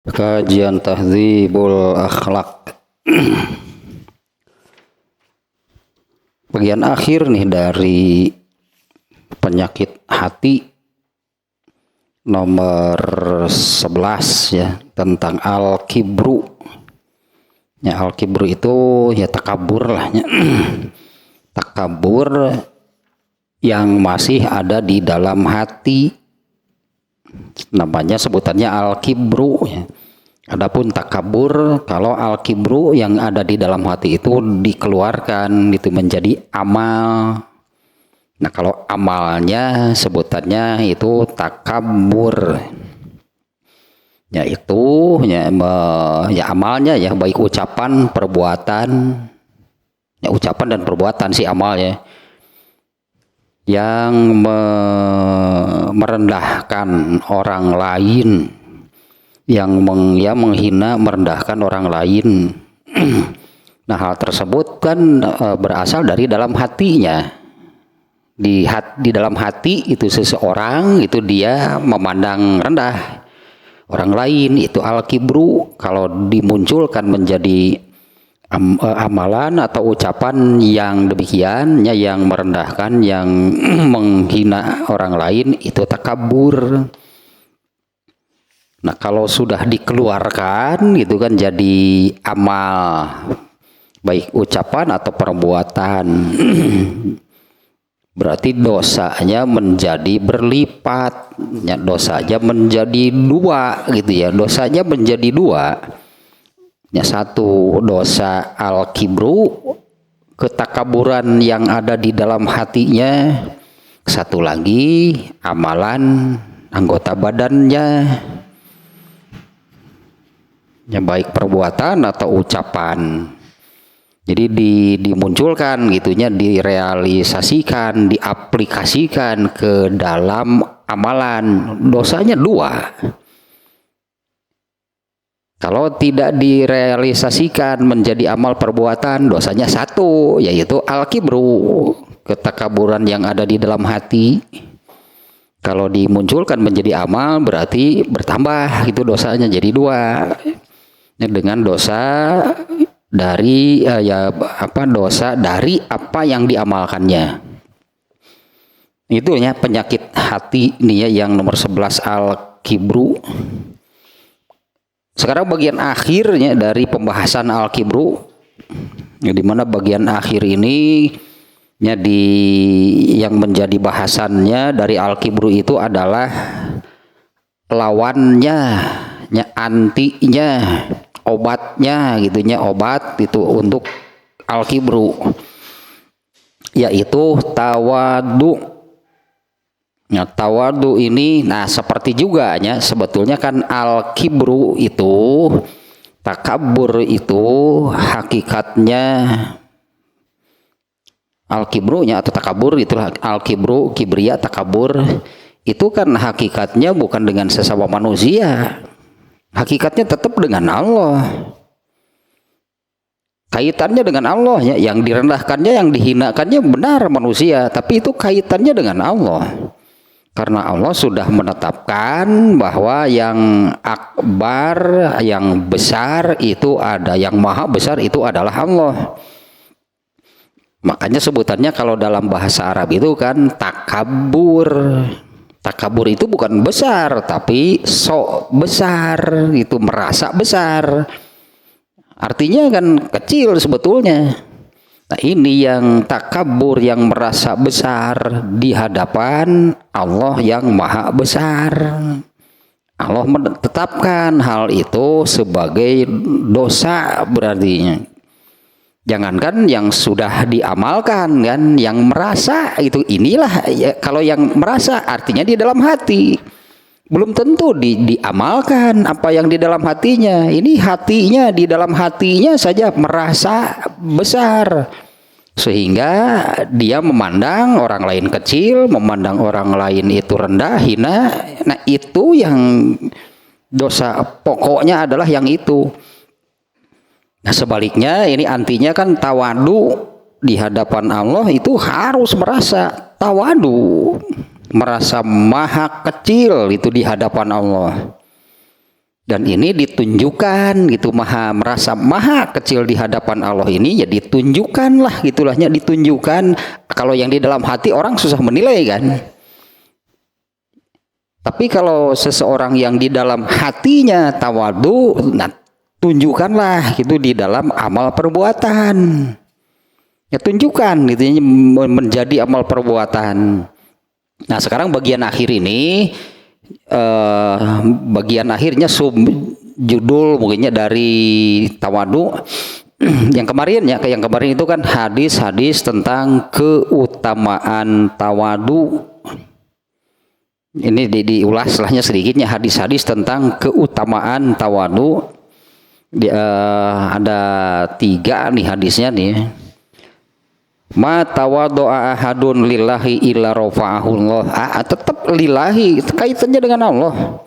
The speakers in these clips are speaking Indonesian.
Kajian Tahdzibul Akhlak. Bagian akhir nih dari penyakit hati nomor 11 ya, tentang al-kibru. Ya, al-kibru itu ya takabur lah ya. Takabur yang masih ada di dalam hati, namanya sebutannya al-kibru ya. Adapun takabur, kalau al-kibru yang ada di dalam hati itu dikeluarkan itu menjadi amal. Nah, kalau amalnya sebutannya itu takabur. Yaitu ya amalnya ya, baik ucapan, perbuatan. Ya, ucapan dan perbuatan si amalnya yang merendahkan orang lain, yang menghina, merendahkan orang lain. Nah, hal tersebut kan berasal dari dalam hatinya. Di dalam hati itu seseorang itu dia memandang rendah orang lain, itu al-kibru. Kalau dimunculkan menjadi amalan atau ucapan yang demikian, yang merendahkan, yang menghina orang lain, itu takabur. Nah, kalau sudah dikeluarkan gitu kan jadi amal, baik ucapan atau perbuatan, berarti dosanya menjadi berlipat ya, dosanya menjadi dua gitu ya, dosanya menjadi dua ya. Satu, dosa al-kibru, ketakaburan yang ada di dalam hatinya. Satu lagi, amalan anggota badannya ya, baik perbuatan atau ucapan. Jadi dimunculkan gitunya, direalisasikan, diaplikasikan ke dalam amalan, dosanya dua. Kalau tidak direalisasikan menjadi amal perbuatan, dosanya satu, yaitu al-kibru, ketakaburan yang ada di dalam hati. Kalau dimunculkan menjadi amal berarti bertambah itu dosanya jadi dua. Dengan dosa dari dosa dari apa yang diamalkannya. Itu ya penyakit hati nih ya, yang nomor 11 al-kibru. Sekarang bagian akhirnya dari pembahasan al-kibru, ya, di mana bagian akhir ini ya, yang menjadi bahasannya dari al-kibru itu adalah lawannya ya, antinya, obatnya gitunya, obat itu untuk al-kibru yaitu tawadu. Ya, tawadu ini nah seperti juga ya, sebetulnya kan al-kibru itu, takabur itu hakikatnya, al-kibrunya atau takabur itulah al-kibru, kibria, takabur itu kan hakikatnya bukan dengan sesama manusia, hakikatnya tetap dengan Allah. Kaitannya dengan Allah ya, yang direndahkannya, yang dihinakannya benar manusia, tapi itu kaitannya dengan Allah. Karena Allah sudah menetapkan bahwa yang akbar, yang besar itu ada, yang maha besar itu adalah Allah. Makanya sebutannya kalau dalam bahasa Arab itu kan takabur. Takabur itu bukan besar, tapi sok besar, itu merasa besar. Artinya kan kecil sebetulnya. Nah, ini yang takabur, yang merasa besar di hadapan Allah yang maha besar. Allah menetapkan hal itu sebagai dosa berarti. Jangankan yang sudah diamalkan kan, yang merasa itu inilah ya, kalau yang merasa artinya di dalam hati. Belum tentu diamalkan apa yang di dalam hatinya. Ini hatinya, di dalam hatinya saja merasa besar, sehingga dia memandang orang lain kecil, memandang orang lain itu rendah, hina. Nah, itu yang dosa pokoknya adalah yang itu. Nah, sebaliknya ini antinya kan tawadu, di hadapan Allah itu harus merasa tawadu, merasa maha kecil itu di hadapan Allah. Dan ini ditunjukkan gitu, merasa maha kecil di hadapan Allah ini ya ditunjukkan lah gitulahnya, ditunjukkan. Kalau yang di dalam hati orang susah menilai kan. Tapi kalau seseorang yang di dalam hatinya tawadu, nah tunjukkanlah gitu di dalam amal perbuatan. Ya tunjukkan gitu menjadi amal perbuatan. Nah sekarang bagian akhir ini, bagian akhirnya judul mungkinnya dari tawadu yang kemarin ya, yang kemarin itu kan hadis-hadis tentang keutamaan tawadu. Ini diulas setelahnya sedikitnya, hadis-hadis tentang keutamaan tawadu. Ada 3 nih hadisnya nih. Ma tawadu'a ahadun lillahi illa rafa'ahullah. Tetap lillahi, kaitannya dengan Allah.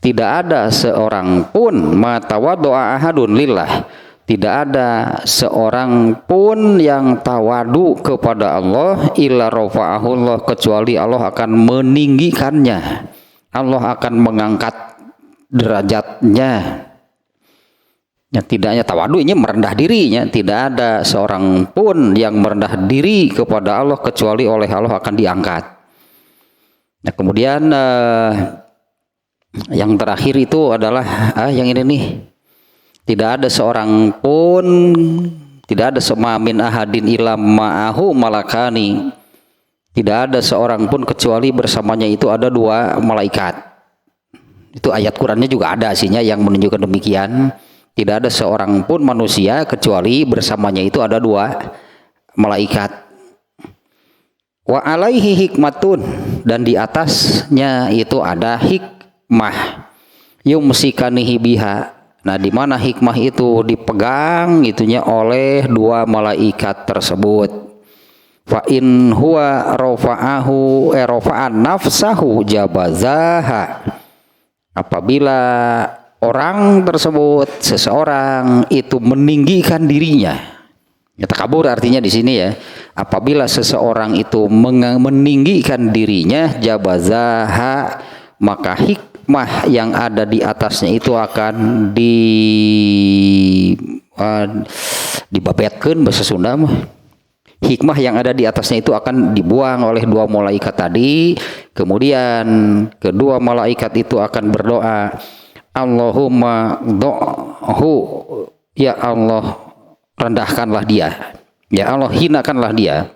Tidak ada seorang pun, ma tawadu'a ahadun lillah, tidak ada seorang pun yang tawadu kepada Allah illa rafa'ahullah, kecuali Allah akan meninggikannya, Allah akan mengangkat derajatnya. Ya, tidaknya tawadu ini merendah dirinya, tidak ada seorang pun yang merendah diri kepada Allah kecuali oleh Allah akan diangkat. Nah kemudian yang terakhir itu adalah yang ini nih, tidak ada seorang pun, tidak ada semamin ahadin ilam ma'ahu malakani, tidak ada seorang pun kecuali bersamanya itu ada 2 malaikat. Itu ayat Qurannya juga ada aslinya yang menunjukkan demikian. Tidak ada seorang pun manusia kecuali bersamanya itu ada 2 malaikat. Wa alaihi hikmatun, dan di atasnya itu ada hikmah. Yumsikanihi biha. Nah, di mana hikmah itu dipegang itunya oleh 2 malaikat tersebut. Fa in huwa rafa'ahu rafa'an nafsahu jabazaha. Apabila orang tersebut, seseorang itu meninggikan dirinya, ya takabur artinya di sini ya. Apabila seseorang itu meninggikan dirinya, jabazaha, maka hikmah yang ada di atasnya itu akan dibabetkeun bahasa Sunda mah. Hikmah yang ada di atasnya itu akan dibuang oleh 2 malaikat tadi. Kemudian kedua malaikat itu akan berdoa, Allahumma do'hu, ya Allah rendahkanlah dia, ya Allah hinakanlah dia.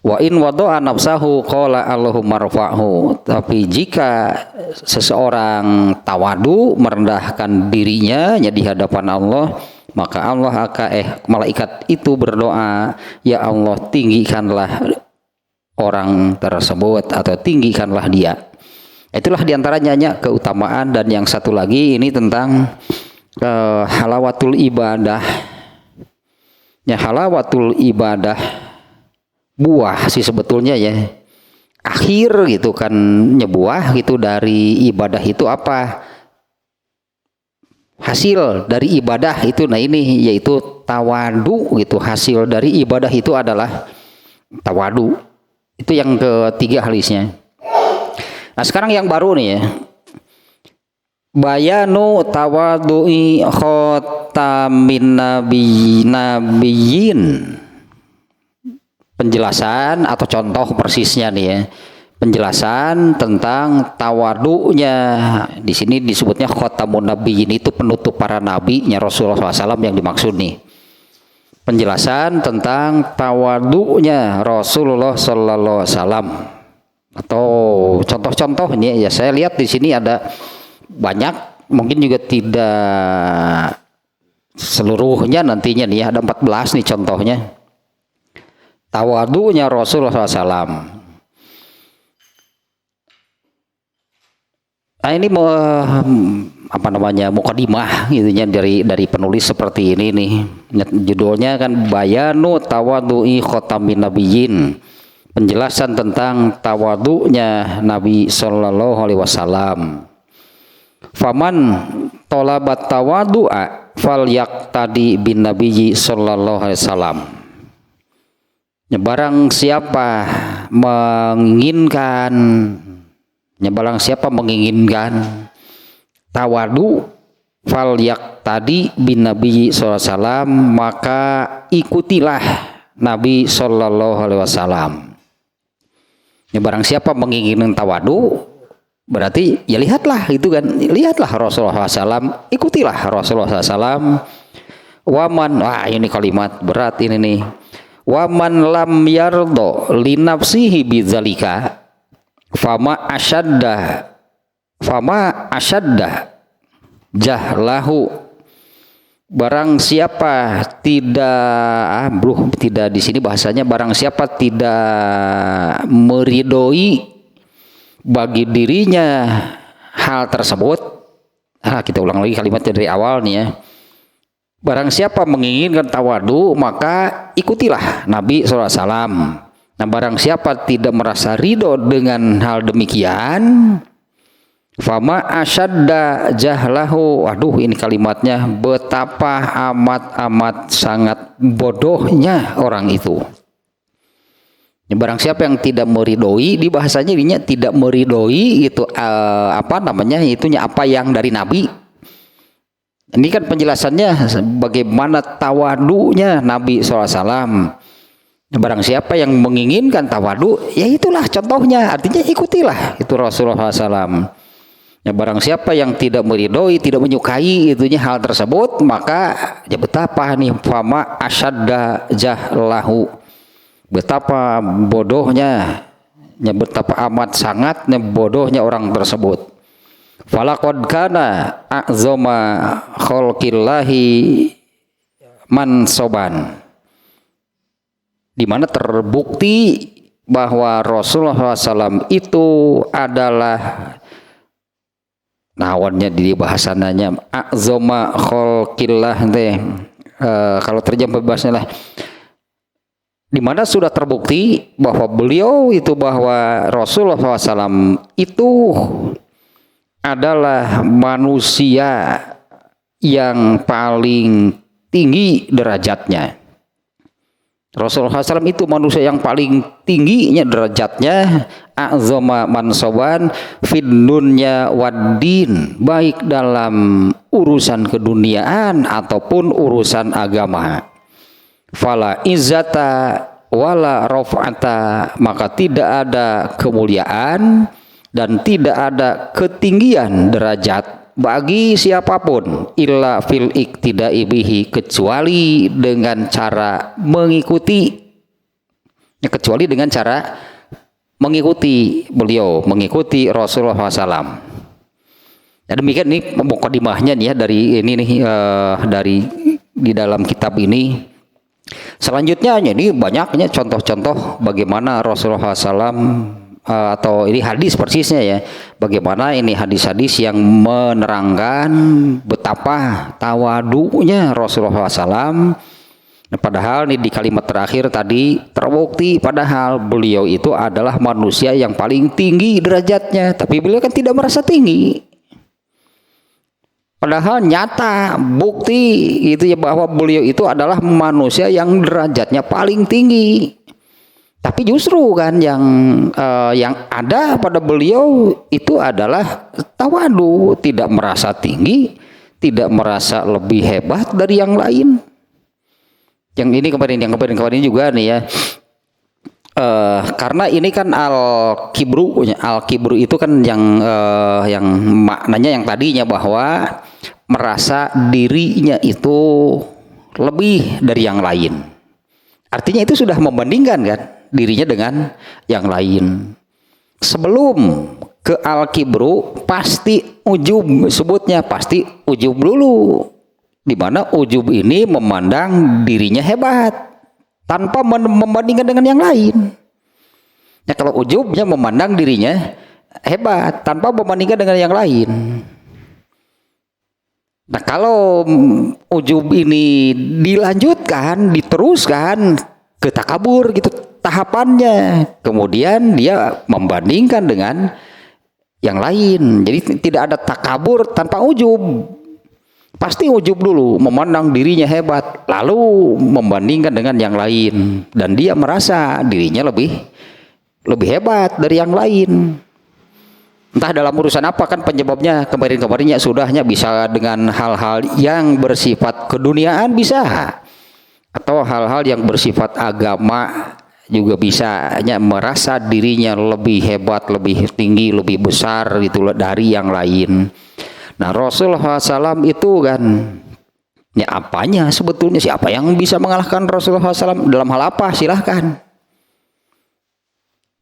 Wa in wado'a nafsahu qala Allahumma rafa'hu. Tapi jika seseorang tawadu merendahkan dirinya ya di hadapan Allah, maka Allah akan malaikat itu berdoa, ya Allah tinggikanlah orang tersebut atau tinggikanlah dia. Itulah diantaranya keutamaan. Dan yang satu lagi ini tentang halawatul ibadah. Ya, halawatul ibadah buah sih sebetulnya ya. Akhir gitu kan nyebuah gitu dari ibadah itu apa? Hasil dari ibadah itu, nah ini yaitu tawadu gitu. Hasil dari ibadah itu adalah tawadu. Itu yang ketiga hadisnya. Nah sekarang yang baru nih ya, bayanu tawadu'i khotamin nabiyyin. Penjelasan atau contoh persisnya nih ya, penjelasan tentang tawadunya. Di sini disebutnya khotamun nabiyyin, itu penutup para nabi-nya Rasulullah SAW yang dimaksud nih. Penjelasan tentang tawadunya Rasulullah SAW. Atau contoh-contoh ini ya, saya lihat di sini ada banyak, mungkin juga tidak seluruhnya nantinya nih, ada 14 nih contohnya. Tawadunya Rasulullah SAW. Nah ini mau apa namanya, mukadimah gitunya dari penulis seperti ini nih. Judulnya kan bayanu tawadu'i khotamin nabiyyin. Penjelasan tentang tawadunya Nabi Sallallahu Alaihi Wasallam. Faman tolabat tawadu'a fal yaktadi bin Nabiyyi Sallallahu Alaihi Wasallam. Barang siapa menginginkan tawadu falyak tadi bin Nabi sallallahu alaihi wasallam, maka ikutilah Nabi sallallahu alaihi wasallam. Ya, barang siapa menginginkan tawadu, berarti ya lihatlah itu kan, lihatlah Rasulullah SAW, ikutilah Rasulullah SAW. Waman, wah ini kalimat berat ini nih. Waman lam yardo li nafsihi bidzalika fama asyadda jahlahu. Barang siapa tidak di sini bahasanya, barang siapa tidak meridoi bagi dirinya hal tersebut. Kita ulang lagi kalimatnya dari awal nih ya. Barang siapa menginginkan tawadu, maka ikutilah Nabi SAW. Nah, barang siapa tidak merasa ridho dengan hal demikian, fama asyadda jahlahu. Waduh, ini kalimatnya, betapa amat sangat bodohnya orang itu. Barang siapa yang tidak meridoi, di bahasanya ininya tidak meridoi itu itunya apa yang dari Nabi. Ini kan penjelasannya bagaimana tawadunya Nabi SAW. Barang siapa yang menginginkan tawadu, ya itulah contohnya, artinya ikutilah itu Rasulullah SAW. Ya, barang siapa yang tidak meridoi, tidak menyukai itunya hal tersebut, maka ya betapa nih fama asyadda jahlahu, betapa bodohnya, ya betapa amat sangatnya bodohnya orang tersebut. Falaqad kana a'zama khalqillahi mansoban, di mana terbukti bahwa Rasulullah SAW itu adalah nawannya di bahasananya a'zama khalqillah kalau terjemah bahasanya lah, di mana sudah terbukti bahwa beliau itu, bahwa Rasulullah SAW itu adalah manusia yang paling tinggi derajatnya. Rasulullah SAW itu manusia yang paling tingginya derajatnya, a'zama mansoban fid dunya waddin, baik dalam urusan keduniaan ataupun urusan agama. Fala izzata wala raf'ata, maka tidak ada kemuliaan dan tidak ada ketinggian derajat bagi siapapun illa fil iktidai bihi, kecuali dengan cara mengikuti, kecuali dengan cara mengikuti beliau, mengikuti Rasulullah SAW. Dan demikian nih mukadimahnya nih ya, dari ini nih dari di dalam kitab ini. Selanjutnya ini banyaknya contoh-contoh bagaimana Rasulullah SAW atau ini hadis persisnya ya, bagaimana ini hadis-hadis yang menerangkan betapa tawadunya Rasulullah SAW. Padahal nih di kalimat terakhir tadi terbukti padahal beliau itu adalah manusia yang paling tinggi derajatnya, tapi beliau kan tidak merasa tinggi. Padahal nyata bukti itu ya bahwa beliau itu adalah manusia yang derajatnya paling tinggi. Tapi justru kan yang ada pada beliau itu adalah tawadu, tidak merasa tinggi, tidak merasa lebih hebat dari yang lain. Yang ini kemarin juga nih ya, karena ini kan al-kibru itu kan yang maknanya yang tadinya bahwa merasa dirinya itu lebih dari yang lain. Artinya itu sudah membandingkan kan dirinya dengan yang lain. Sebelum ke al-kibru pasti ujub, sebutnya pasti ujub dulu, di mana ujub ini memandang dirinya hebat tanpa membandingkan dengan yang lain. Ya, kalau ujubnya memandang dirinya hebat tanpa membandingkan dengan yang lain. Nah, kalau ujub ini dilanjutkan, diteruskan ke takabur gitu tahapannya, kemudian dia membandingkan dengan yang lain. Jadi tidak ada takabur tanpa ujub. Pasti ujub dulu, memandang dirinya hebat, lalu membandingkan dengan yang lain, dan dia merasa dirinya lebih hebat dari yang lain. Entah dalam urusan apa kan penyebabnya kemarin-kemarinnya sudahnya, bisa dengan hal-hal yang bersifat keduniaan bisa, atau hal-hal yang bersifat agama juga bisa, hanya merasa dirinya lebih hebat, lebih tinggi, lebih besar gitu dari yang lain. Nah Rasulullah SAW itu kan ya apanya sebetulnya, siapa yang bisa mengalahkan Rasulullah SAW dalam hal apa? Silahkan.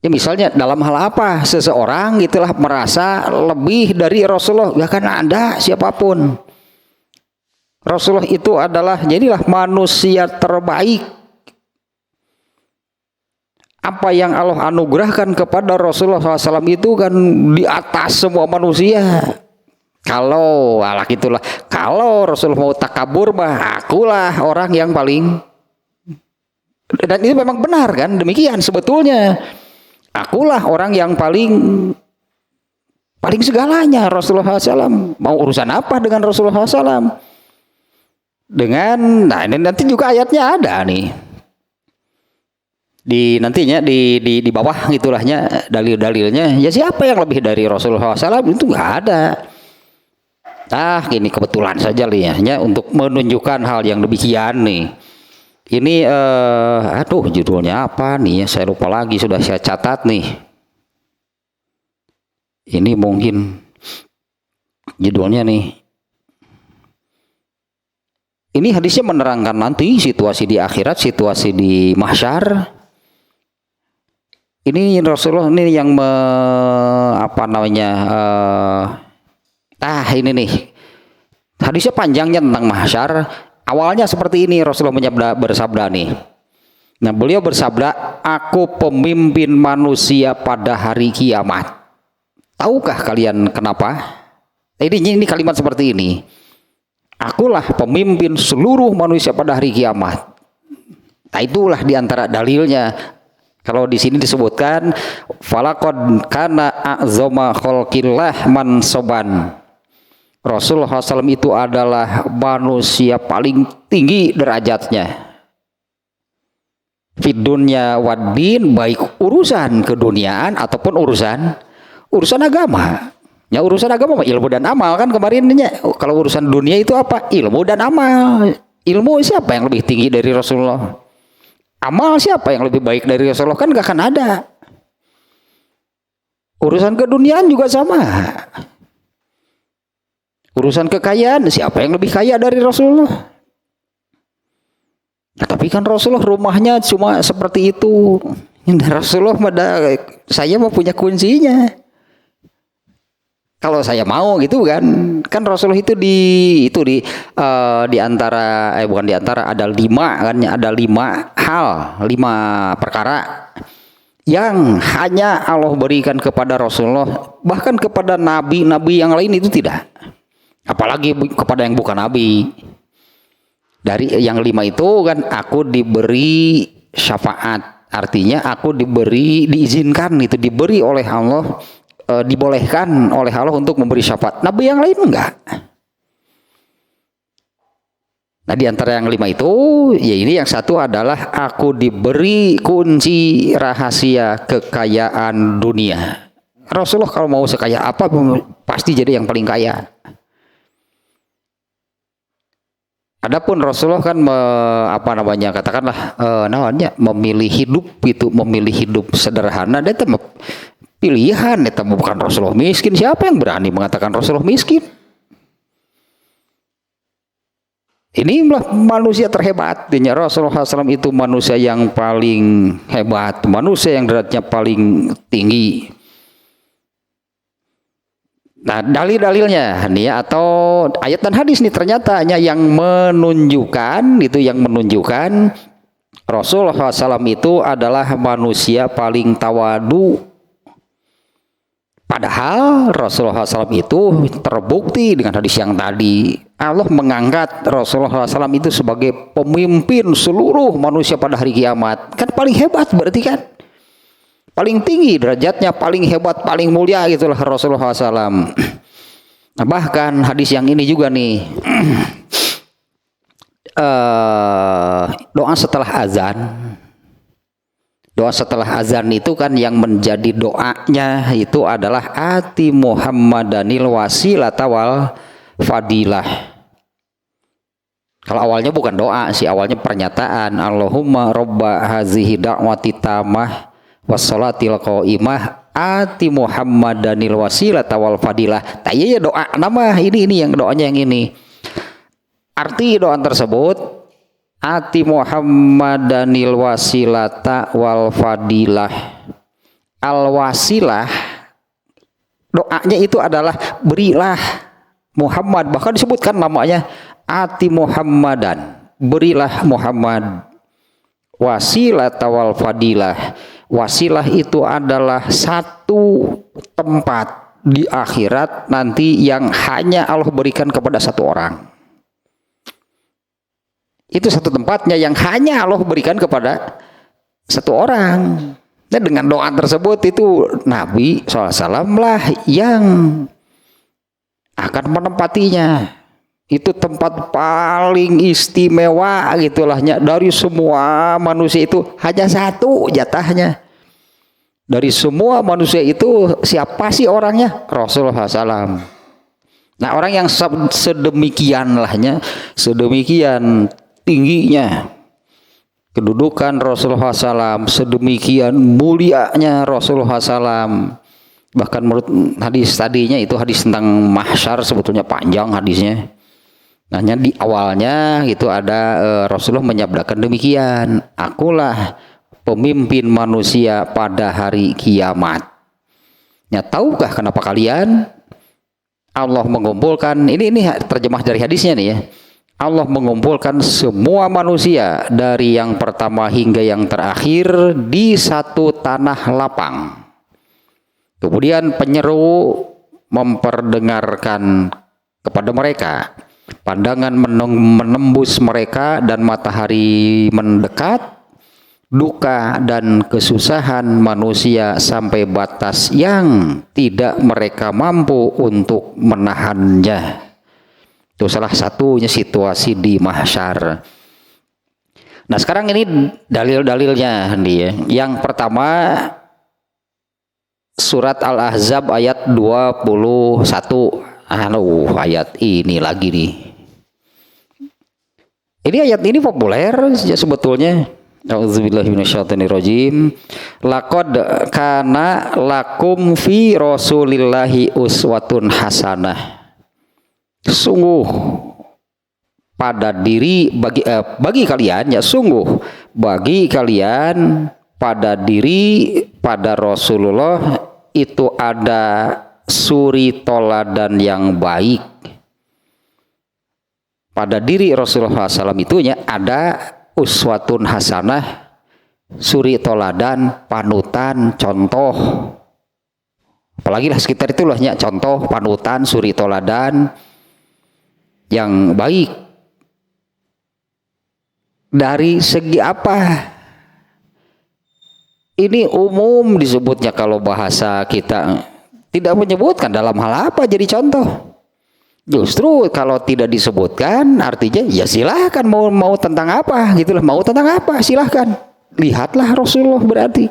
Ya misalnya dalam hal apa seseorang itulah merasa lebih dari Rasulullah, gak akan ada siapapun. Rasulullah itu adalah jadilah manusia terbaik. Apa yang Allah anugerahkan kepada Rasulullah SAW itu kan di atas semua manusia. Kalau Allah itulah, kalau Rasulullah mau takabur mah akulah orang yang paling, dan itu memang benar kan, demikian sebetulnya. Akulah orang yang paling segalanya Rasulullah SAW. Mau urusan apa dengan Rasulullah SAW? Dengan, nah ini nanti juga ayatnya ada nih. Nantinya di bawah gitulahnya dalil-dalilnya. Ya siapa yang lebih dari Rasulullah SAW itu nggak ada. Ini kebetulan saja lihatnya untuk menunjukkan hal yang demikian nih. Ini judulnya apa nih ya, saya lupa lagi, sudah saya catat nih. Ini mungkin judulnya nih. Ini hadisnya menerangkan nanti situasi di akhirat, situasi di mahsyar. Ini Rasulullah ini yang ini nih. Hadisnya panjangnya tentang mahsyar. Awalnya seperti ini, Rasulullah bersabda nih. Nah beliau bersabda, aku pemimpin manusia pada hari kiamat. Tahukah kalian kenapa? Ini kalimat seperti ini. Akulah pemimpin seluruh manusia pada hari kiamat. Nah itulah diantara dalilnya. Kalau di sini disebutkan, falaqad kana a'zama khalqillah mansoban. Rasulullah SAW itu adalah manusia paling tinggi derajatnya. Fid dunya waddin, baik urusan keduniaan ataupun urusan agama. Ya urusan agama ilmu dan amal kan kemarinnya. Kalau urusan dunia itu apa? Ilmu dan amal. Ilmu siapa yang lebih tinggi dari Rasulullah? Amal siapa yang lebih baik dari Rasulullah? Kan gak akan ada. Urusan keduniaan juga sama. Urusan kekayaan, siapa yang lebih kaya dari Rasulullah? Nah, tapi kan Rasulullah rumahnya cuma seperti itu. Rasulullah saya mau punya kuncinya. Kalau saya mau gitu kan Rasulullah itu di antara bukan di antara, ada 5 kan, ada 5 hal, 5 perkara yang hanya Allah berikan kepada Rasulullah, bahkan kepada nabi-nabi yang lain itu tidak. Apalagi kepada yang bukan nabi. Dari yang 5 itu kan, aku diberi syafaat, artinya aku diizinkan, itu diberi oleh Allah, dibolehkan oleh Allah untuk memberi syafaat. Nabi yang lain enggak. Nah di antara yang 5 itu, ya ini yang satu adalah aku diberi kunci rahasia kekayaan dunia. Rasulullah kalau mau sekaya apa pasti jadi yang paling kaya. Adapun Rasulullah kan katakanlah memilih hidup sederhana, dia pilihan, itu bukan Rasulullah miskin. Siapa yang berani mengatakan Rasulullah miskin? Inilah manusia terhebat. Rasulullah SAW itu manusia yang paling hebat, manusia yang derajatnya paling tinggi. Nah dalil-dalilnya nih atau ayat dan hadis nih ternyata hanya yang menunjukkan Rasulullah SAW itu adalah manusia paling tawadu. Padahal Rasulullah SAW itu terbukti dengan hadis yang tadi, Allah mengangkat Rasulullah SAW itu sebagai pemimpin seluruh manusia pada hari kiamat. Kan paling hebat berarti kan, paling tinggi derajatnya, paling hebat, paling mulia gitulah Rasulullah SAW. Nah, bahkan hadis yang ini juga nih, doa setelah azan Doa setelah azan itu kan yang menjadi doanya itu adalah ati Muhammadanil wasilata wal fadilah. Kalau awalnya bukan doa sih, awalnya pernyataan. Allahumma robba hazihi da'wati tamah wassalatil qaimah ati Muhammadanil wasilata wal fadilah. Tanya ya doa nama ini yang doanya yang ini. Arti doa tersebut ati Muhammadanil wasilata wal fadilah. Al wasilah doanya itu adalah berilah Muhammad, bahkan disebutkan namanya ati Muhammadan, berilah Muhammad wasilata wal fadilah. Wasilah itu adalah satu tempat di akhirat nanti yang hanya Allah berikan kepada satu orang. Itu satu tempatnya yang hanya Allah berikan kepada satu orang. Dan dengan doa tersebut itu Nabi SAW lah yang akan menempatinya. Itu tempat paling istimewa gitulahnya dari semua manusia, itu hanya satu jatahnya. Dari semua manusia itu siapa sih orangnya? Rasulullah SAW. Nah, orang yang sedemikian lahnya, sedemikian tingginya kedudukan Rasulullah SAW, sedemikian mulianya Rasulullah SAW. Bahkan menurut hadis tadinya itu hadis tentang mahsyar, sebetulnya panjang hadisnya. Hanya di awalnya itu ada Rasulullah menyabdakan demikian, akulah pemimpin manusia pada hari kiamat. Ya, tahukah kenapa kalian Allah mengumpulkan ini terjemah dari hadisnya nih ya. Allah mengumpulkan semua manusia dari yang pertama hingga yang terakhir di satu tanah lapang. Kemudian penyeru memperdengarkan kepada mereka. Pandangan menembus mereka dan matahari mendekat. Duka dan kesusahan manusia sampai batas yang tidak mereka mampu untuk menahannya. Itu salah satunya situasi di mahsyar. Nah, sekarang ini dalil-dalilnya nih ya. Yang pertama surat Al-Ahzab ayat 21. Ayat ini lagi nih. Ini ayat ini populer ya sebetulnya. Auzubillahi minasyaitonirrajim. Laqad kana lakum fi Rasulillahi uswatun hasanah. Sungguh pada diri bagi kalian ya, sungguh bagi kalian pada Rasulullah itu ada suri toladan yang baik. Pada diri Rasulullah SAW itunya ada uswatun hasanah, suri toladan, panutan, contoh. Apalagi lah sekitar itulah ya, contoh, panutan, suri toladan yang baik. Dari segi apa? Ini umum disebutnya, kalau bahasa kita tidak menyebutkan dalam hal apa jadi contoh. Justru kalau tidak disebutkan artinya ya silahkan mau tentang apa gitulah, mau tentang apa silahkan. Lihatlah Rasulullah berarti.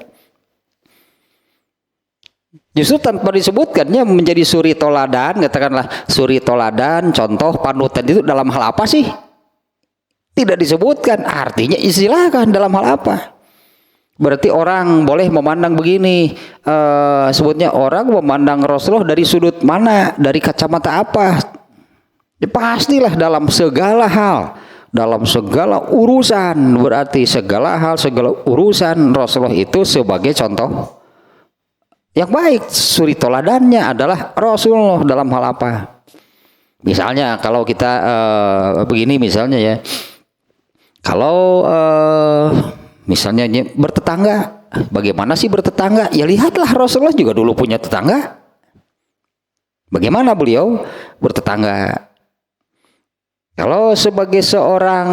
Justru tanpa disebutkannya menjadi suri toladan, katakanlah suri toladan, contoh, panutan, itu dalam hal apa sih? Tidak disebutkan, artinya istilahkan dalam hal apa? Berarti orang boleh memandang begini, sebutnya orang memandang Rasulullah dari sudut mana, dari kacamata apa? Ya pastilah dalam segala hal, dalam segala urusan, berarti segala hal, segala urusan Rasulullah itu sebagai contoh yang baik. Suri toladannya adalah Rasulullah dalam hal apa? Misalnya kalau kita begini misalnya ya, kalau misalnya bertetangga, bagaimana sih bertetangga? Ya lihatlah Rasulullah juga dulu punya tetangga. Bagaimana beliau bertetangga? Kalau sebagai seorang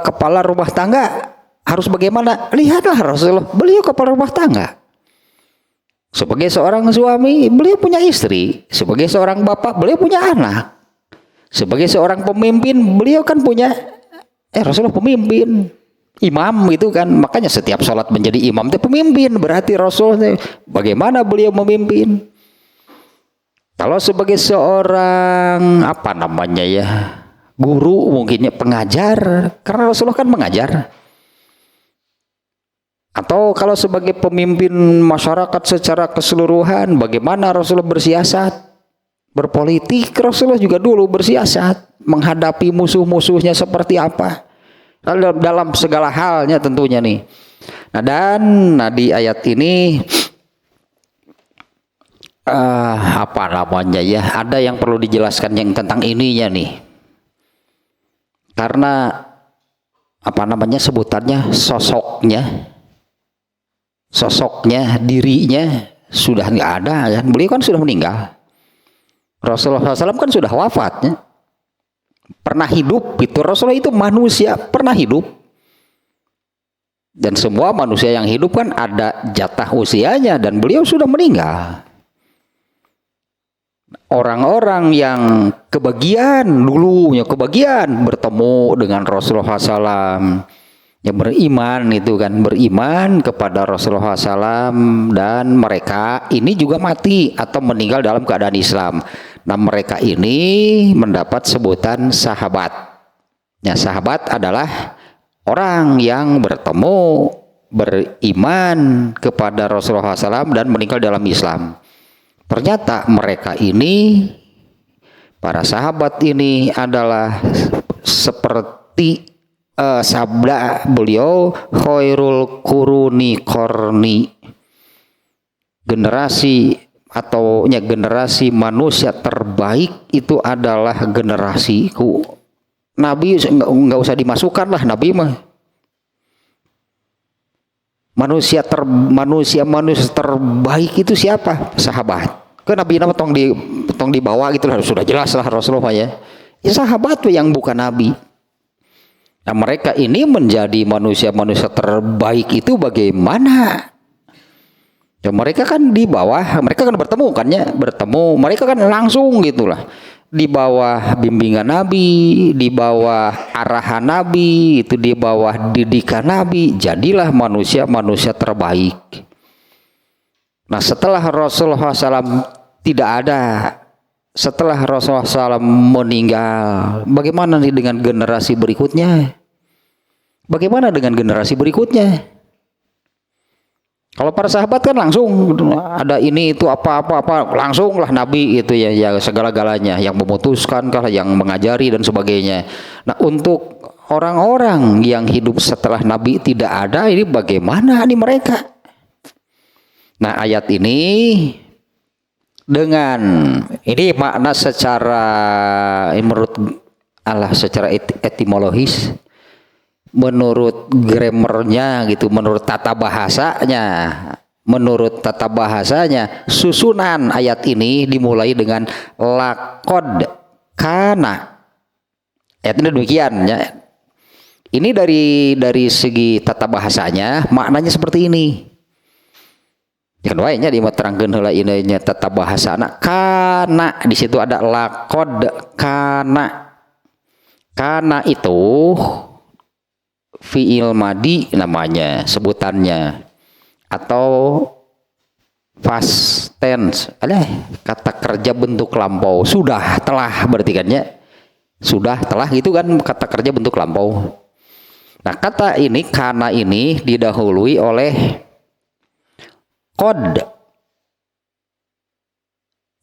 kepala rumah tangga harus bagaimana? Lihatlah Rasulullah, beliau kepala rumah tangga. Sebagai seorang suami, beliau punya istri. Sebagai seorang bapak, beliau punya anak. Sebagai seorang pemimpin, beliau kan punya Rasulullah pemimpin. imam itu kan, makanya setiap sholat menjadi imam itu pemimpin, berarti Rasul bagaimana beliau memimpin. Kalau sebagai seorang apa namanya ya, guru mungkinnya pengajar, karena Rasulullah kan mengajar. Atau kalau sebagai pemimpin masyarakat secara keseluruhan, bagaimana Rasulullah bersiasat, berpolitik. Rasulullah juga dulu bersiasat, menghadapi musuh-musuhnya seperti apa. Dalam segala halnya tentunya nih. Nah, dan di ayat ini apa namanya ya, ada yang perlu dijelaskan yang tentang ininya nih. Karena apa namanya sebutannya, sosoknya, dirinya sudah nggak ada kan. Beliau kan sudah meninggal. Rasulullah SAW kan sudah wafatnya. Pernah hidup itu, Rasulullah itu manusia pernah hidup, dan semua manusia yang hidup kan ada jatah usianya, dan beliau sudah meninggal. Orang-orang yang kebagian bertemu dengan Rasulullah SAW, yang beriman itu kan, beriman kepada Rasulullah SAW, dan mereka ini juga mati atau meninggal dalam keadaan Islam. Nah, mereka ini mendapat sebutan sahabat. Ya, sahabat adalah orang yang bertemu, beriman kepada Rasulullah SAW dan meninggal dalam Islam. Ternyata mereka ini, para sahabat ini adalah seperti sabda beliau, khairul quruni qarni, generasi manusia terbaik itu adalah generasiku. Nabi nggak usah dimasukkan lah, Nabi mah manusia terbaik itu siapa? Sahabat. Ke Nabi nama tong dibawa gitu lah, sudah jelas lah Rasulullah ya. Sahabat yang bukan Nabi. Nah, mereka ini menjadi manusia terbaik itu bagaimana? Ya, mereka kan di bawah, mereka kan bertemu, mereka kan langsung gitulah, di bawah bimbingan Nabi, di bawah arahan Nabi, itu di bawah didikan Nabi, jadilah manusia terbaik. Nah, setelah Rasulullah SAW tidak ada, setelah Rasulullah SAW meninggal, bagaimana nih dengan generasi berikutnya? Bagaimana dengan generasi berikutnya? Kalau para sahabat kan langsung ada ini itu apa langsung lah Nabi itu ya segala-galanya, yang memutuskan kah, yang mengajari dan sebagainya. Nah, untuk orang-orang yang hidup setelah Nabi tidak ada, ini bagaimana nih mereka? Nah, ayat ini dengan ini makna secara menurut Allah secara etimologis, menurut grammarnya gitu, menurut tata bahasanya, susunan ayat ini dimulai dengan laqad kana. Ayat ini demikian ya. Ini dari segi tata bahasanya maknanya seperti ini. Yang kedua nya diterangkeun heula ininya tata bahasana, kana di situ ada laqad kana. Kana itu fi'il madi namanya, sebutannya, atau past tense, kata kerja bentuk lampau, sudah, telah, berarti kan ya, sudah, telah gitu kan, kata kerja bentuk lampau. Nah, kata ini, kana ini didahului oleh qad.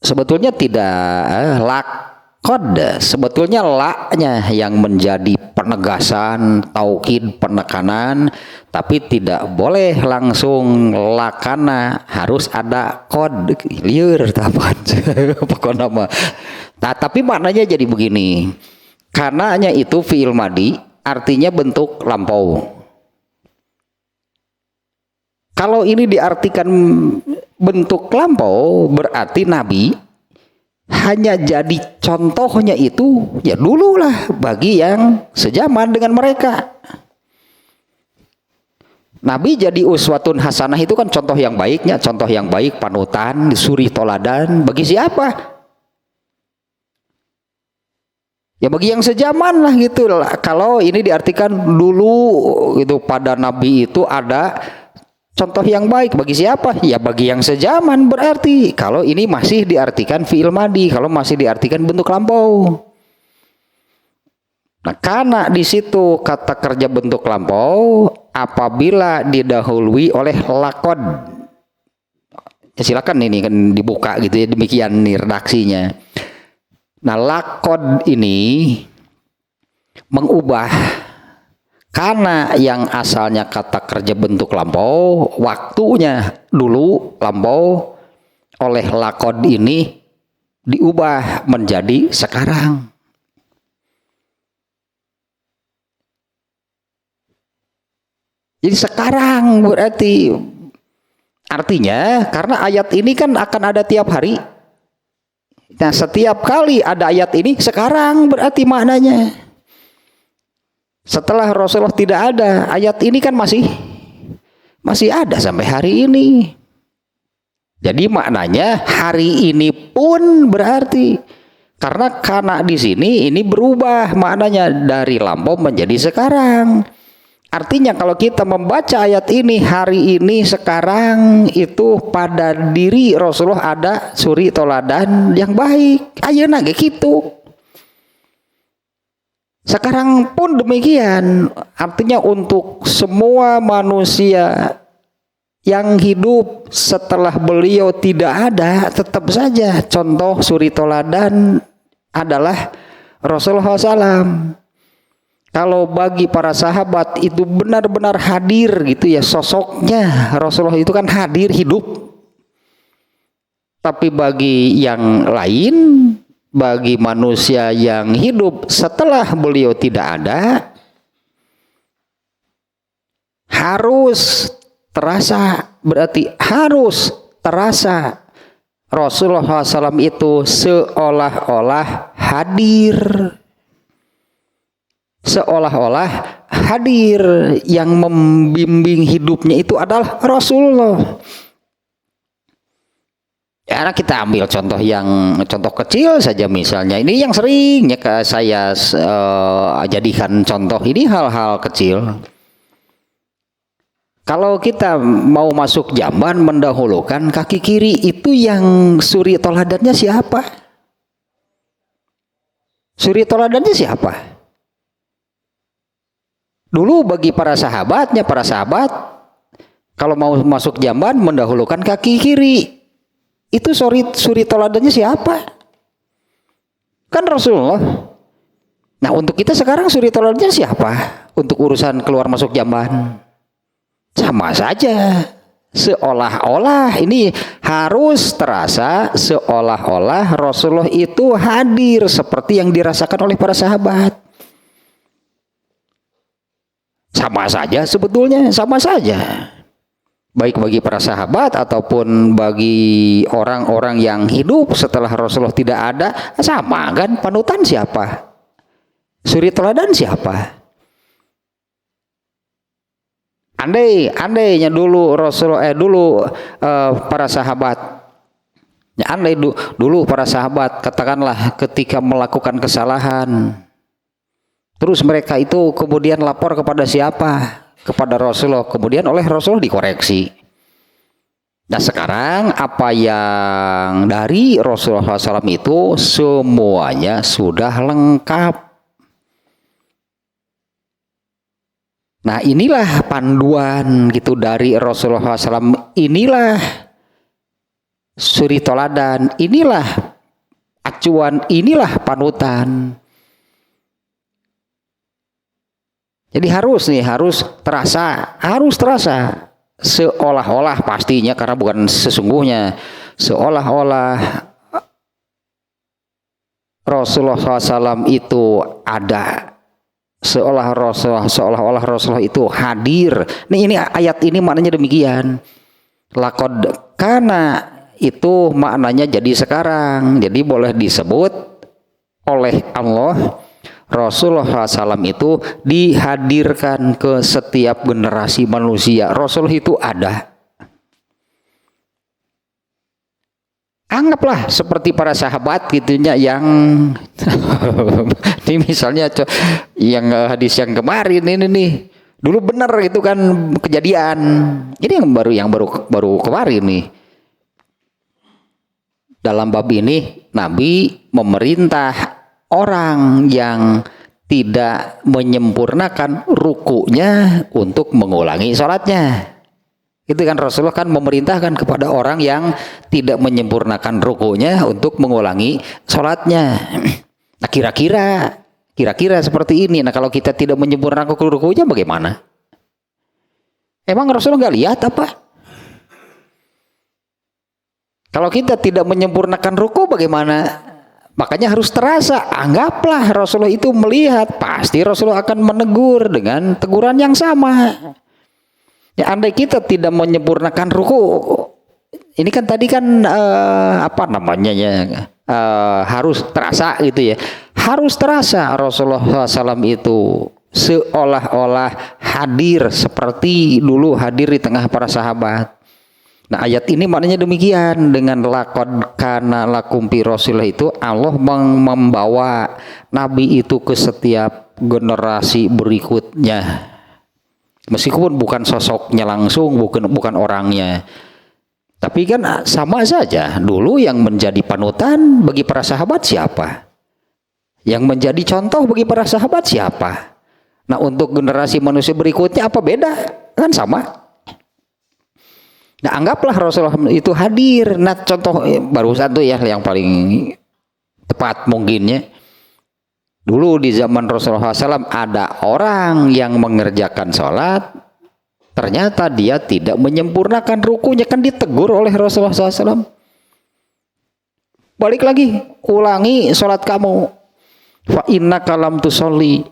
Sebetulnya tidak laqad, sebetulnya la-nya yang menjadi penegasan, taukid, penekanan, tapi tidak boleh langsung lakana, harus ada qad, liur tapan. Pokoknya nama. Nah, tapi maknanya jadi begini. Karenanya itu fi'il madi, artinya bentuk lampau. Kalau ini diartikan bentuk lampau, berarti Nabi hanya jadi contohnya itu ya dulu lah bagi yang sejaman dengan mereka. Nabi jadi uswatun hasanah itu kan contoh yang baiknya, contoh yang baik, panutan, suri toladan bagi siapa? Ya bagi yang sejaman lah gitu lah. Kalau ini diartikan dulu itu pada Nabi itu ada contoh yang baik. Bagi siapa? Ya bagi yang sejaman berarti. Kalau ini masih diartikan fi'il madi, kalau masih diartikan bentuk lampau. Nah, karena di situ kata kerja bentuk lampau apabila didahului oleh lakod. Ya silakan ini kan dibuka gitu ya, demikian nih redaksinya. Nah, lakod ini mengubah karena yang asalnya kata kerja bentuk lampau, waktunya dulu lampau, oleh lakod ini diubah menjadi sekarang. Jadi sekarang berarti artinya karena ayat ini kan akan ada tiap hari. Nah, setiap kali ada ayat ini sekarang berarti maknanya. Setelah Rasulullah tidak ada, ayat ini kan masih ada sampai hari ini. Jadi maknanya hari ini pun berarti karena di sini ini berubah maknanya dari lampau menjadi sekarang. Artinya kalau kita membaca ayat ini hari ini sekarang itu pada diri Rasulullah ada suri toladan yang baik. Ayeuna ge kitu. Sekarang pun demikian. Artinya untuk semua manusia yang hidup setelah beliau tidak ada, tetap saja contoh suri toladan adalah Rasulullah SAW. Kalau bagi para sahabat itu benar-benar hadir gitu ya, sosoknya Rasulullah itu kan hadir hidup. Tapi bagi yang lain, bagi manusia yang hidup setelah beliau tidak ada, harus terasa, berarti harus terasa Rasulullah SAW itu seolah-olah hadir. Seolah-olah hadir, yang membimbing hidupnya itu adalah Rasulullah. Ya, kita ambil contoh kecil saja misalnya. Ini yang sering ya saya jadikan contoh. Ini hal-hal kecil. Kalau kita mau masuk jamban mendahulukan kaki kiri, itu yang suri toladannya siapa? Suri toladannya siapa? Dulu bagi para sahabat kalau mau masuk jamban mendahulukan kaki kiri. Itu suri toladannya siapa? Kan Rasulullah. Nah, untuk kita sekarang suri toladannya siapa? Untuk urusan keluar masuk jamban. Sama saja. Seolah-olah ini harus terasa seolah-olah Rasulullah itu hadir seperti yang dirasakan oleh para sahabat. Sama saja sebetulnya, sama saja. Baik bagi para sahabat ataupun bagi orang-orang yang hidup setelah Rasulullah tidak ada, sama kan? Panutan siapa? Suri teladan siapa? Andainya dulu Rasulullah para sahabat, ya dulu para sahabat katakanlah ketika melakukan kesalahan, terus mereka itu kemudian lapor kepada siapa? Kepada Rasulullah. Kemudian oleh Rasulullah dikoreksi. Nah, sekarang apa yang dari Rasulullah SAW itu semuanya sudah lengkap. Nah, inilah panduan gitu dari Rasulullah SAW. Inilah suri toladan. Inilah acuan. Inilah panutan. Jadi harus terasa seolah-olah pastinya karena bukan sesungguhnya, seolah-olah Rasulullah SAW itu ada, seolah-olah Rasulullah itu hadir. Ini ayat ini maknanya demikian. Lakod kana itu maknanya jadi sekarang, jadi boleh disebut oleh Allah. Rasulullah SAW itu dihadirkan ke setiap generasi manusia. Rasul itu ada. Anggaplah seperti para sahabat gitunya yang ini misalnya yang hadis yang kemarin ini nih. Dulu benar itu kan kejadian. Ini yang baru kemarin nih. Dalam bab ini Nabi memerintah orang yang tidak menyempurnakan rukunya untuk mengulangi sholatnya. Itu kan Rasulullah kan memerintahkan kepada orang yang tidak menyempurnakan rukunya untuk mengulangi sholatnya. Nah kira-kira seperti ini. Nah kalau kita tidak menyempurnakan rukunya bagaimana? Emang Rasulullah nggak lihat apa? Kalau kita tidak menyempurnakan ruku bagaimana? Makanya harus terasa. Anggaplah Rasulullah itu melihat, pasti Rasulullah akan menegur dengan teguran yang sama. Ya, andai kita tidak menyempurnakan ruku, ini kan tadi kan harus terasa gitu ya. Harus terasa Rasulullah SAW itu seolah-olah hadir seperti dulu hadir di tengah para sahabat. Nah ayat ini maknanya demikian, dengan laqad kana lakum fi Rasulillah itu Allah membawa Nabi itu ke setiap generasi berikutnya. Meskipun bukan sosoknya langsung, bukan orangnya. Tapi kan sama saja. Dulu yang menjadi panutan bagi para sahabat siapa? Yang menjadi contoh bagi para sahabat siapa? Nah untuk generasi manusia berikutnya apa beda? Kan sama. Nah anggaplah Rasulullah itu hadir. Nah contoh barusan tuh ya yang paling tepat mungkinnya. Dulu di zaman Rasulullah SAW ada orang yang mengerjakan sholat, ternyata dia tidak menyempurnakan rukunya, kan ditegur oleh Rasulullah SAW. Balik lagi, ulangi sholat kamu. Fa innaka lam tusolli.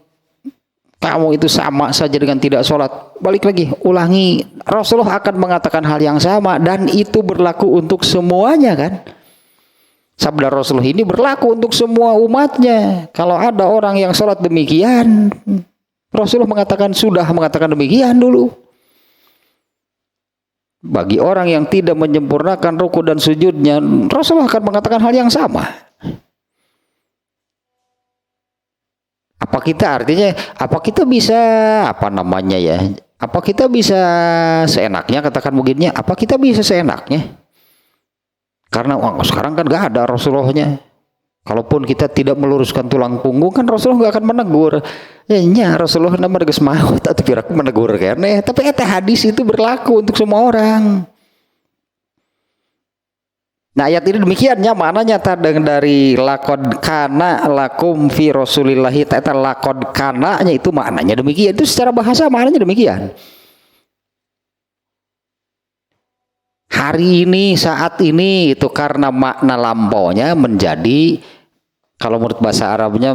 Kamu itu sama saja dengan tidak sholat. Balik lagi, ulangi. Rasulullah akan mengatakan hal yang sama dan itu berlaku untuk semuanya kan. Sabda Rasulullah ini berlaku untuk semua umatnya. Kalau ada orang yang sholat demikian, Rasulullah sudah mengatakan demikian dulu. Bagi orang yang tidak menyempurnakan ruku dan sujudnya, Rasulullah akan mengatakan hal yang sama. Apa kita bisa Apa kita bisa seenaknya, katakan begini, apa kita bisa seenaknya? Karena sekarang kan gak ada Rasulullahnya. Kalaupun kita tidak meluruskan tulang punggung kan Rasulullah gak akan menegur. Ya Rasulullah nama geus maut atau piraku menegur kene. Tapi hadis itu berlaku untuk semua orang. Nah ayat ini demikiannya maknanya dari laqad kana lakum fi Rasulillahi ta'ala, laqad kana-nya itu maknanya demikian. Itu secara bahasa maknanya demikian. Hari ini, saat ini itu karena makna lampaunya menjadi, kalau menurut bahasa Arabnya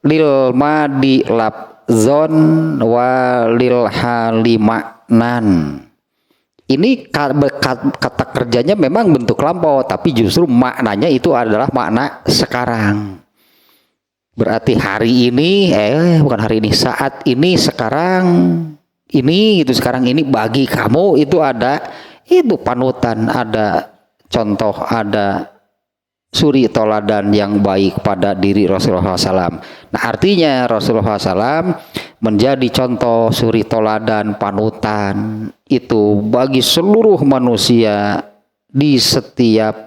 lil madi labzon wa lil halimaknan. Ini kata kerjanya memang bentuk lampau, tapi justru maknanya itu adalah makna sekarang. Berarti hari ini, bukan hari ini, saat ini, sekarang ini, itu sekarang ini bagi kamu itu ada itu panutan, ada contoh, ada suri toladan yang baik pada diri Rasulullah SAW. Nah artinya Rasulullah SAW menjadi contoh, suri toladan, panutan itu bagi seluruh manusia di setiap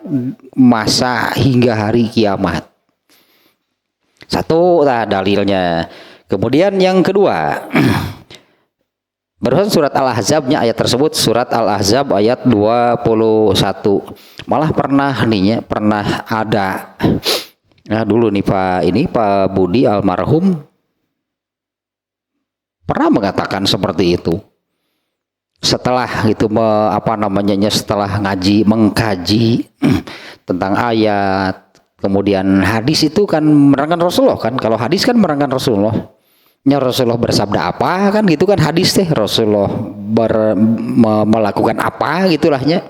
masa hingga hari kiamat. Satu dalilnya. Kemudian yang kedua, barusan surat Al-Ahzab-nya ayat tersebut, surat Al-Ahzab ayat 21. Malah pernah ada. Nah dulu nih Pak Budi almarhum pernah mengatakan seperti itu. Setelah itu setelah mengkaji tentang ayat, kemudian hadis itu kan menerangkan Rasulullah kan. Kalau hadis kan menerangkan Rasulullah. Rasulullah bersabda apa kan gitu kan, hadis teh Rasulullah melakukan apa gitulahnya.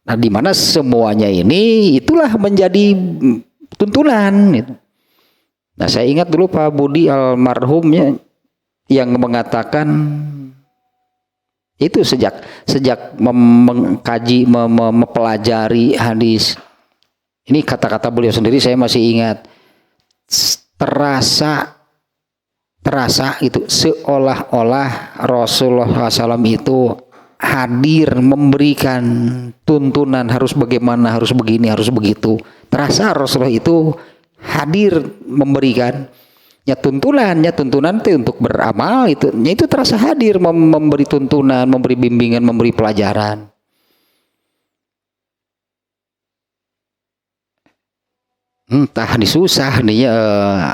Nah di mana semuanya ini itulah menjadi tuntunan gitu. Nah saya ingat dulu Pak Budi almarhumnya yang mengatakan Itu sejak mengkaji, mempelajari hadis. Ini kata-kata beliau sendiri saya masih ingat. Terasa itu seolah-olah Rasulullah SAW itu hadir memberikan tuntunan harus bagaimana, harus begini, harus begitu. Terasa Rasulullah itu hadir memberikan tuntunan itu untuk beramal, itu terasa hadir memberi tuntunan, memberi bimbingan, memberi pelajaran. Entah disusah nih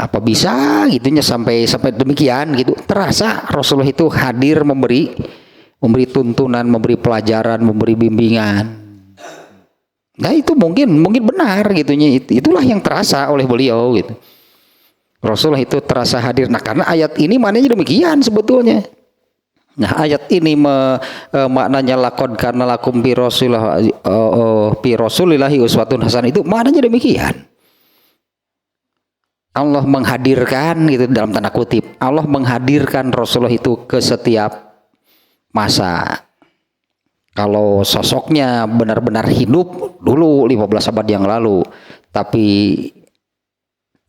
apa bisa gitunya sampai demikian gitu. Terasa Rasulullah itu hadir memberi tuntunan, memberi pelajaran, memberi bimbingan. Nah itu mungkin benar gitunya. Itulah yang terasa oleh beliau gitu. Rasulullah itu terasa hadir. Nah karena ayat ini maknanya demikian sebetulnya. Nah ayat ini maknanya laqad kana lakum fi Rasulillahi uswatun hasanah, itu maknanya demikian. Allah menghadirkan gitu dalam tanda kutip. Allah menghadirkan Rasulullah itu ke setiap masa. Kalau sosoknya benar-benar hidup dulu 15 abad yang lalu, tapi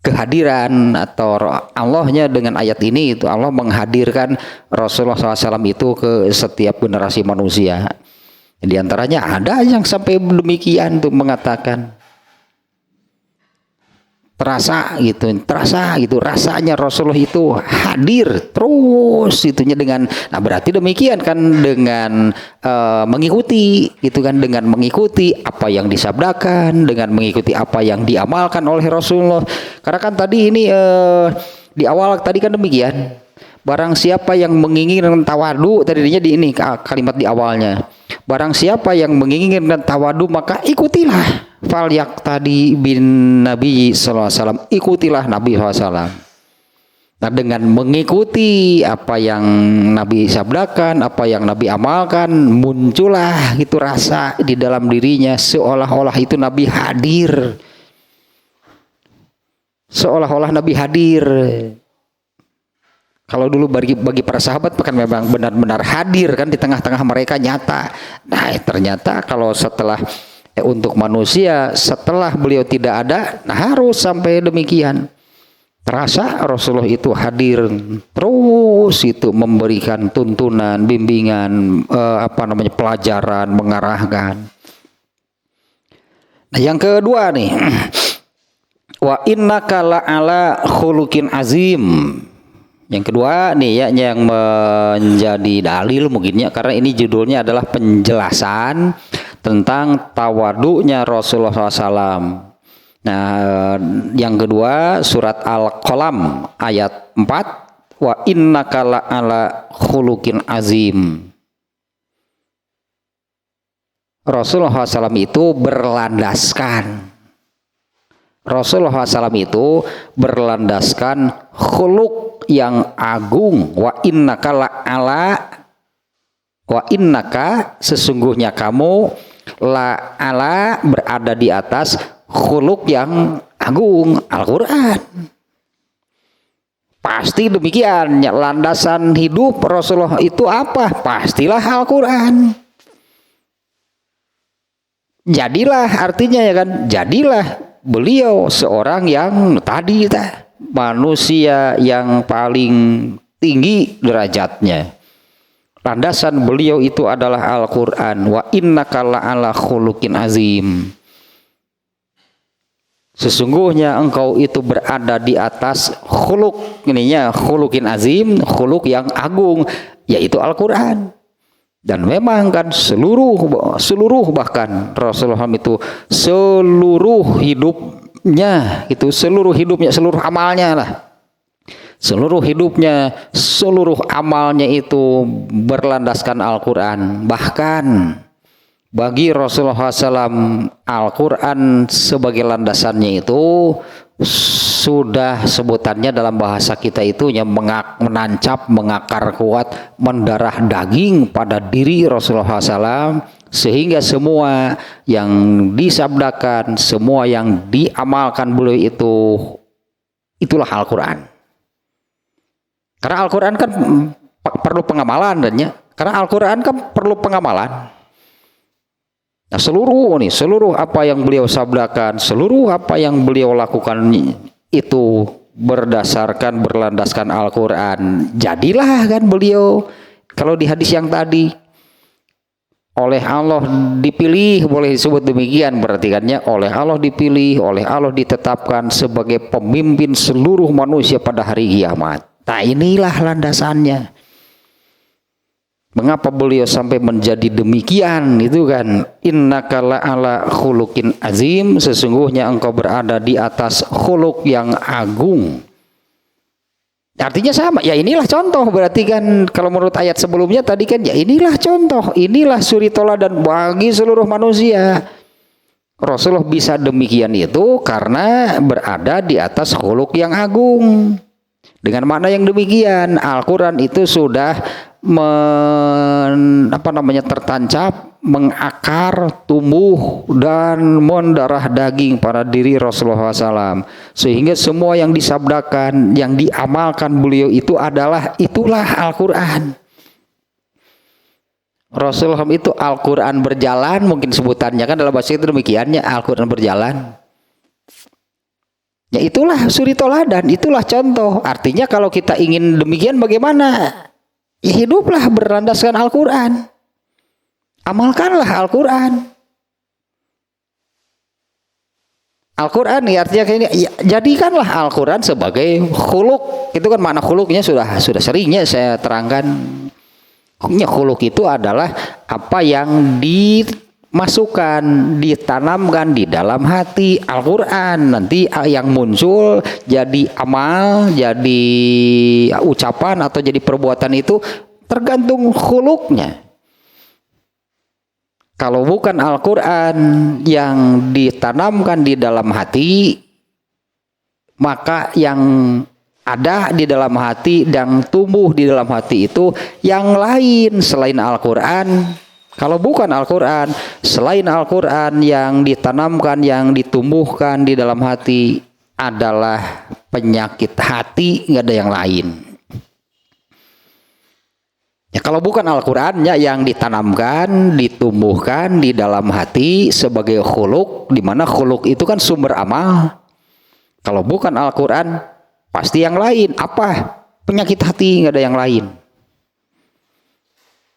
kehadiran atau Allahnya dengan ayat ini itu Allah menghadirkan Rasulullah SAW itu ke setiap generasi manusia. Di antaranya ada yang sampai demikian tuh mengatakan terasa gitu rasanya Rasulullah itu hadir terus itunya dengan, nah berarti demikian kan dengan mengikuti gitu kan, dengan mengikuti apa yang disabdakan, dengan mengikuti apa yang diamalkan oleh Rasulullah. Karena kan tadi ini di awal tadi kan demikian, barang siapa yang menginginkan tawadu, tadinya di ini kalimat di awalnya, barang siapa yang menginginkan tawadu maka ikutilah falyak tadi bin Nabi SAW, ikutilah Nabi SAW. Nah dengan mengikuti apa yang Nabi sabdakan, apa yang Nabi amalkan, muncullah gitu rasa di dalam dirinya seolah-olah itu Nabi hadir, seolah-olah Nabi hadir. Kalau dulu bagi para sahabat kan memang benar-benar hadir kan di tengah-tengah mereka, nyata. Nah ternyata kalau setelah untuk manusia setelah beliau tidak ada, nah harus sampai demikian. Terasa Rasulullah itu hadir terus itu memberikan tuntunan, bimbingan, pelajaran, mengarahkan. Nah yang kedua nih, wa innaka la'ala khuluqin azim. Yang kedua nih ya yang menjadi dalil mungkinnya, karena ini judulnya adalah penjelasan tentang tawadunya Rasulullah SAW. Nah yang kedua surat Al-Qalam ayat 4, wa innaka la'ala khuluqin azim. Rasulullah SAW itu berlandaskan, Rasulullah SAW itu berlandaskan khuluq yang agung. Wa innaka sesungguhnya kamu la'ala berada di atas khuluq yang agung, Al-Quran. Pasti demikian, landasan hidup Rasulullah itu apa? Pastilah Al-Quran. Jadilah artinya ya kan, jadilah beliau seorang yang tadi manusia yang paling tinggi derajatnya. Landasan beliau itu adalah Al-Quran. Wa innaka la'ala khuluqin azim. Sesungguhnya engkau itu berada di atas khuluq, ininya khuluqin azim, khuluq yang agung, yaitu Al-Quran. Dan memang kan seluruh bahkan Rasulullah itu seluruh hidupnya itu seluruh amalnya lah, seluruh hidupnya, seluruh amalnya itu berlandaskan Al-Quran. Bahkan bagi Rasulullah SAW Al-Quran sebagai landasannya itu sudah sebutannya dalam bahasa kita itu yang menancap, mengakar kuat, mendarah daging pada diri Rasulullah SAW, sehingga semua yang disabdakan, semua yang diamalkan beliau itu itulah Al-Quran. Karena Al-Quran kan perlu pengamalan dan Karena Al-Quran kan perlu pengamalan. Nah, seluruh apa yang beliau sabdakan, seluruh apa yang beliau lakukan itu berlandaskan Al-Quran. Jadilah kan beliau, kalau di hadis yang tadi, oleh Allah dipilih, boleh disebut demikian, berarti kan ya, oleh Allah dipilih, oleh Allah ditetapkan sebagai pemimpin seluruh manusia pada hari kiamat. Nah, inilah landasannya. Mengapa beliau sampai menjadi demikian, itu kan, innaka la'ala khuluqin azim, sesungguhnya engkau berada di atas khuluq yang agung. Artinya sama, ya inilah contoh, berarti kan kalau menurut ayat sebelumnya tadi kan, ya inilah contoh, inilah suri toladan bagi seluruh manusia. Rasulullah bisa demikian itu karena berada di atas khuluq yang agung. Dengan makna yang demikian, Al-Quran itu sudah tertancap, mengakar, tumbuh dan mendarah daging pada diri Rasulullah SAW, sehingga semua yang disabdakan, yang diamalkan beliau itu itulah Al-Quran. Rasulullah itu Al-Quran berjalan, mungkin sebutannya kan dalam bahasa itu demikiannya, Al-Quran berjalan. Ya itulah suri toladan, itulah contoh. Artinya kalau kita ingin demikian bagaimana? Ya hiduplah berlandaskan Al-Quran. Amalkanlah Al-Quran. Al-Quran ya artinya ini, ya, jadikanlah Al-Quran sebagai khuluq. Itu kan makna khuluqnya sudah seringnya saya terangkan. Khuluq itu adalah apa yang dimasukkan, ditanamkan di dalam hati. Al-Quran nanti yang muncul jadi amal, jadi ucapan atau jadi perbuatan itu tergantung khuluqnya. Kalau bukan Al-Quran yang ditanamkan di dalam hati, maka yang ada di dalam hati dan tumbuh di dalam hati itu yang lain selain Al-Quran. Kalau bukan Al-Quran, selain Al-Quran yang ditanamkan, yang ditumbuhkan di dalam hati adalah penyakit hati, nggak ada yang lain. Ya, kalau bukan Al-Qurannya yang ditanamkan, ditumbuhkan di dalam hati sebagai khuluq, di mana khuluq itu kan sumber amal. Kalau bukan Al-Quran, pasti yang lain. Apa? Penyakit hati, nggak ada yang lain.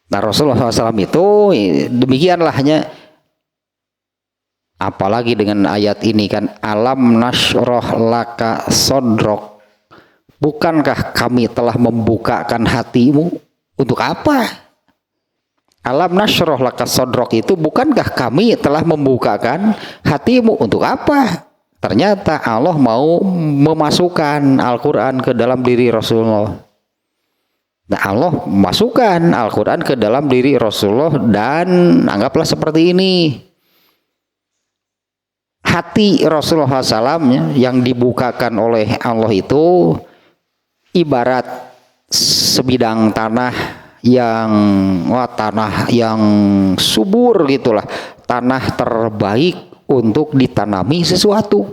Nah, Rasulullah SAW itu demikianlah hanya. Apalagi dengan ayat ini kan, alam nasroh laka sodrok. Bukankah kami telah membukakan hatimu? Untuk apa? Alam nasroh laka sodrok itu, bukankah kami telah membukakan hatimu? Untuk apa? Ternyata Allah mau memasukkan Al-Quran ke dalam diri Rasulullah. Nah, Allah masukkan Al-Quran ke dalam diri Rasulullah, dan anggaplah seperti ini. Hati Rasulullah SAW yang dibukakan oleh Allah itu ibarat sebidang tanah yang subur gitulah, tanah terbaik untuk ditanami sesuatu.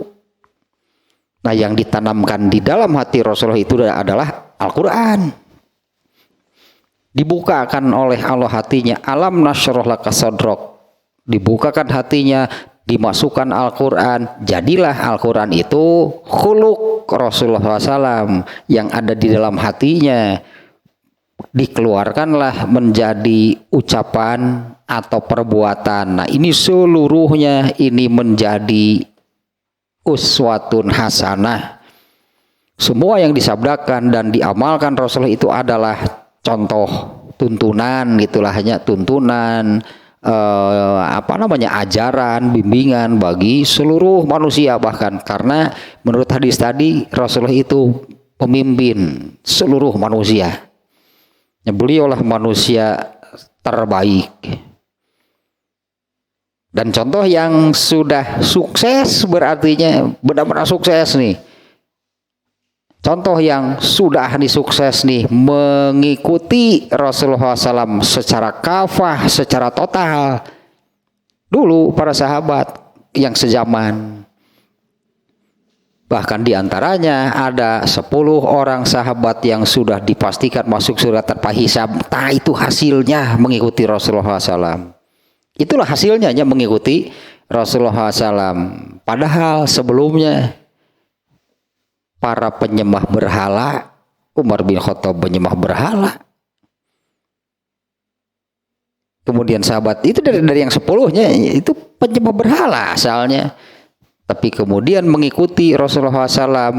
Nah, yang ditanamkan di dalam hati Rasulullah itu adalah Al-Quran. Dibukakan oleh Allah hatinya, alam nasroh laka sodrok, dibukakan hatinya, dimasukkan Al-Quran, jadilah Al-Quran itu khuluq Rasulullah SAW yang ada di dalam hatinya, dikeluarkanlah menjadi ucapan atau perbuatan. Nah, ini seluruhnya ini menjadi uswatun hasanah. Semua yang disabdakan dan diamalkan Rasulullah itu adalah contoh, tuntunan gitulah, hanya tuntunan, ajaran, bimbingan bagi seluruh manusia. Bahkan karena menurut hadis tadi Rasulullah itu pemimpin seluruh manusia. Beliaulah manusia terbaik. Dan contoh yang sudah sukses, berartinya benar-benar sukses nih. Contoh yang sudah disukses nih, mengikuti Rasulullah SAW secara kafah, secara total. Dulu para sahabat yang sezaman, Bahkan diantaranya ada 10 orang sahabat yang sudah dipastikan masuk surga tanpa hisab. Nah, itu hasilnya mengikuti Rasulullah SAW. Itulah hasilnya mengikuti Rasulullah SAW. Padahal sebelumnya para penyembah berhala, Umar bin Khattab penyembah berhala. Kemudian sahabat itu dari yang 10-nya itu penyembah berhala asalnya. Tapi kemudian mengikuti Rasulullah SAW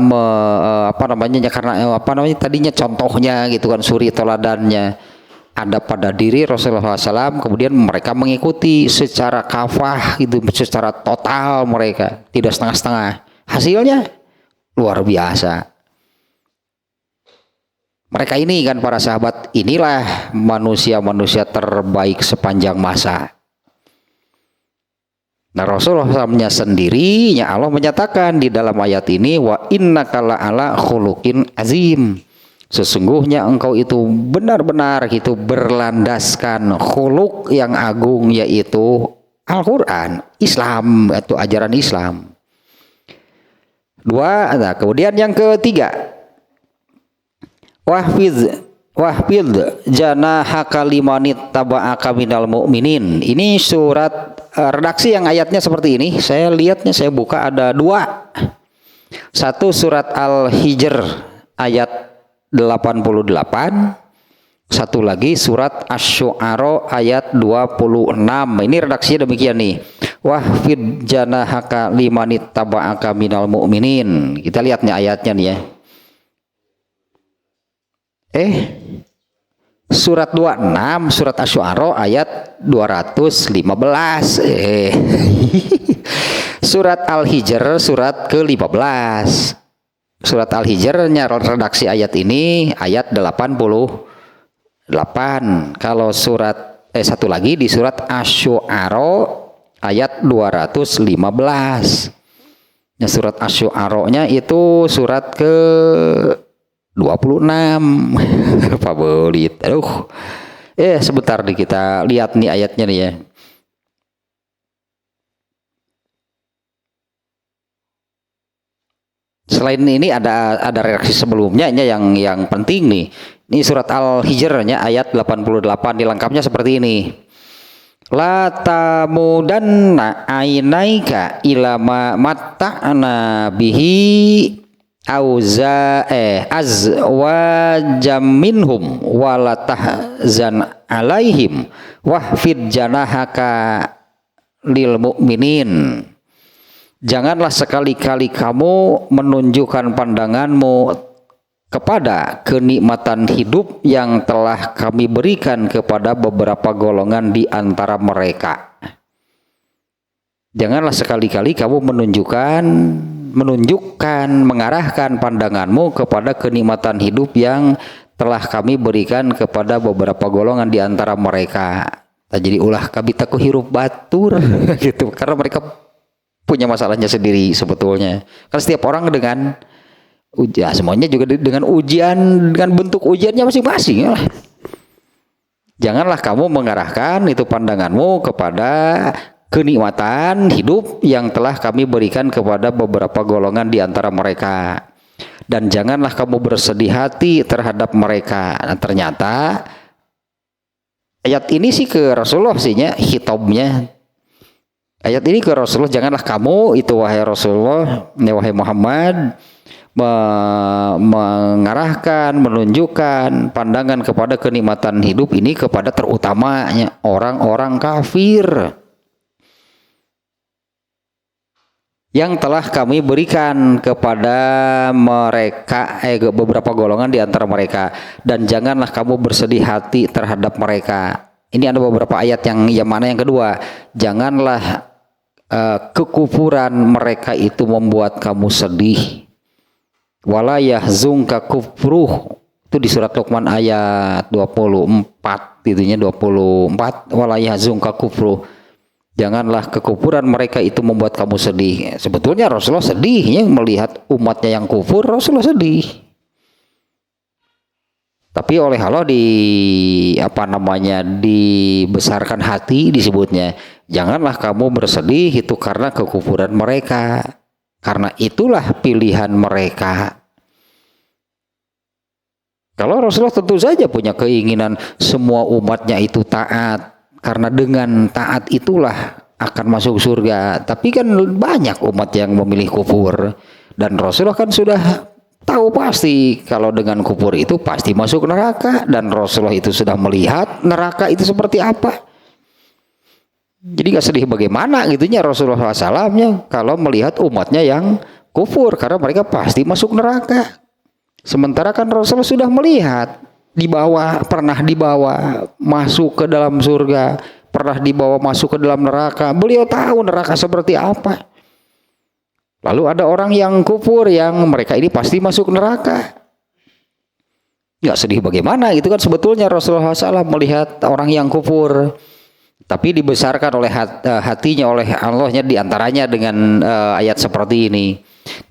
karena tadinya contohnya gitu kan, suri toladannya ada pada diri Rasulullah SAW, kemudian mereka mengikuti secara kafah gitu, secara total, mereka tidak setengah-setengah. Hasilnya luar biasa. Mereka ini kan para sahabat, inilah manusia-manusia terbaik sepanjang masa. Nah, Rasulullah SAW-nya sendiri, Allah menyatakan di dalam ayat ini, wa innaka la'ala khuluqin azim. Sesungguhnya engkau itu benar-benar gitu berlandaskan khuluq yang agung, yaitu Al-Quran, Islam, atau ajaran Islam. Dua, nah kemudian yang ketiga, wahfidz janahaka limanit taba'aka minal mu'minin. Ini surat redaksi yang ayatnya seperti ini. Saya lihatnya, saya buka ada 2. Satu surat Al-Hijr ayat 88. Satu lagi surat Asy-Syu'ara ayat 26. Ini redaksinya demikian nih. Wahfidz janahaka limanit taba'aka minal mu'minin. Kita lihat nih ayatnya nih ya. Surat 26, surat Asy-Syu'ara ayat 215. Surat Al-Hijr surat ke-15. Surat Al-Hijr-nya redaksi ayat ini ayat 88. Kalau surat satu lagi di surat Asy-Syu'ara ayat 215. Nah, surat Asy-Syu'ara-nya itu surat ke 26. Favorit. Sebentar nih kita lihat nih ayatnya nih ya. Selain ini ada reaksi sebelumnya yang penting nih. Ini surat Al-Hijr-nya ayat 88, dilengkapnya seperti ini. La tamudanna ainaika ila ma matta'na bihi azwajam minhum walatahzan alaihim wahfid janahaka lil mu'minin. Janganlah sekali-kali kamu menunjukkan pandanganmu kepada kenikmatan hidup yang telah kami berikan kepada beberapa golongan di antara mereka. Janganlah sekali-kali kamu mengarahkan pandanganmu kepada kenikmatan hidup yang telah kami berikan kepada beberapa golongan di antara mereka. Jadi ulah kabitaku hirup batur gitu, karena mereka punya masalahnya sendiri sebetulnya. Karena setiap orang dengan ujian, semuanya juga dengan ujian, dengan bentuk ujiannya masing-masing. Janganlah kamu mengarahkan itu pandanganmu kepada kenikmatan hidup yang telah kami berikan kepada beberapa golongan di antara mereka, dan janganlah kamu bersedih hati terhadap mereka. Nah, ternyata ayat ini sih ke Rasulullah sihnya, hitobnya ayat ini ke Rasulullah. Janganlah kamu itu wahai Rasulullah, wahai Muhammad, mengarahkan, menunjukkan pandangan kepada kenikmatan hidup ini kepada terutamanya orang-orang kafir yang telah kami berikan kepada mereka, beberapa golongan di antara mereka, dan janganlah kamu bersedih hati terhadap mereka. Ini ada beberapa ayat yang mana yang kedua, janganlah kekufuran mereka itu membuat kamu sedih. Wala yahzunka kufruh, itu di surat Luqman ayat 24, itunya 24, wala yahzunka kufruh. Janganlah kekufuran mereka itu membuat kamu sedih. Sebetulnya Rasulullah sedihnya melihat umatnya yang kufur, Rasulullah sedih. Tapi oleh Allah dibesarkan hati disebutnya. Janganlah kamu bersedih itu karena kekufuran mereka. Karena itulah pilihan mereka. Kalau Rasulullah tentu saja punya keinginan semua umatnya itu taat. Karena dengan taat itulah akan masuk surga. Tapi kan banyak umat yang memilih kufur. Dan Rasulullah kan sudah tahu pasti kalau dengan kufur itu pasti masuk neraka. Dan Rasulullah itu sudah melihat neraka itu seperti apa. Jadi gak sedih bagaimana gitunya Rasulullah SAW kalau melihat umatnya yang kufur. Karena mereka pasti masuk neraka. Sementara kan Rasulullah sudah melihat pernah dibawa masuk ke dalam surga, pernah dibawa masuk ke dalam neraka. Beliau tahu neraka seperti apa. Lalu ada orang yang kufur yang mereka ini pasti masuk neraka. Nggak sedih bagaimana? Itu kan sebetulnya Rasulullah SAW melihat orang yang kufur, tapi dibesarkan oleh hatinya oleh Allahnya diantaranya dengan ayat seperti ini.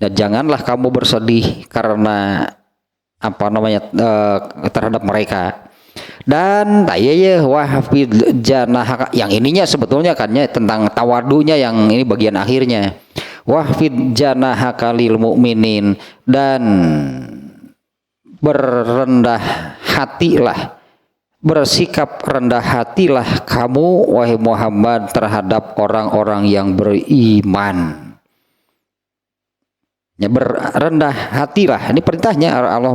Dan janganlah kamu bersedih karena terhadap mereka. Dan wahfid janahaka, yang ininya sebetulnya kan tentang tawadunya, yang ini bagian akhirnya. Wahfid janahaka lil mu'minin, dan berendah hatilah, bersikap rendah hatilah kamu wahai Muhammad terhadap orang-orang yang beriman. Ya, berendah hatilah, ini perintahnya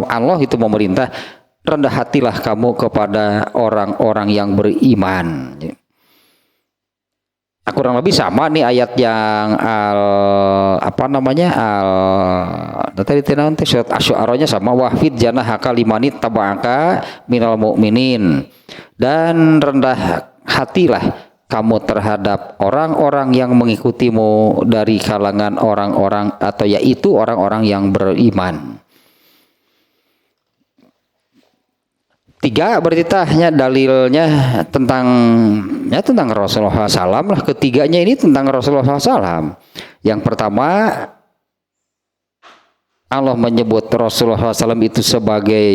Allah itu memerintah, rendah hatilah kamu kepada orang-orang yang beriman. Kurang lebih sama nih ayat yang surat Asy-Syu'ara-nya sama, wahfid janahaka limanit taba'aka minal mu'minin, dan rendah hatilah kamu terhadap orang-orang yang mengikutimu dari kalangan orang-orang, atau yaitu orang-orang yang beriman. 3 beritanya dalilnya tentang Rasulullah SAW lah. Ketiganya ini tentang Rasulullah SAW. Yang pertama, Allah menyebut Rasulullah SAW itu sebagai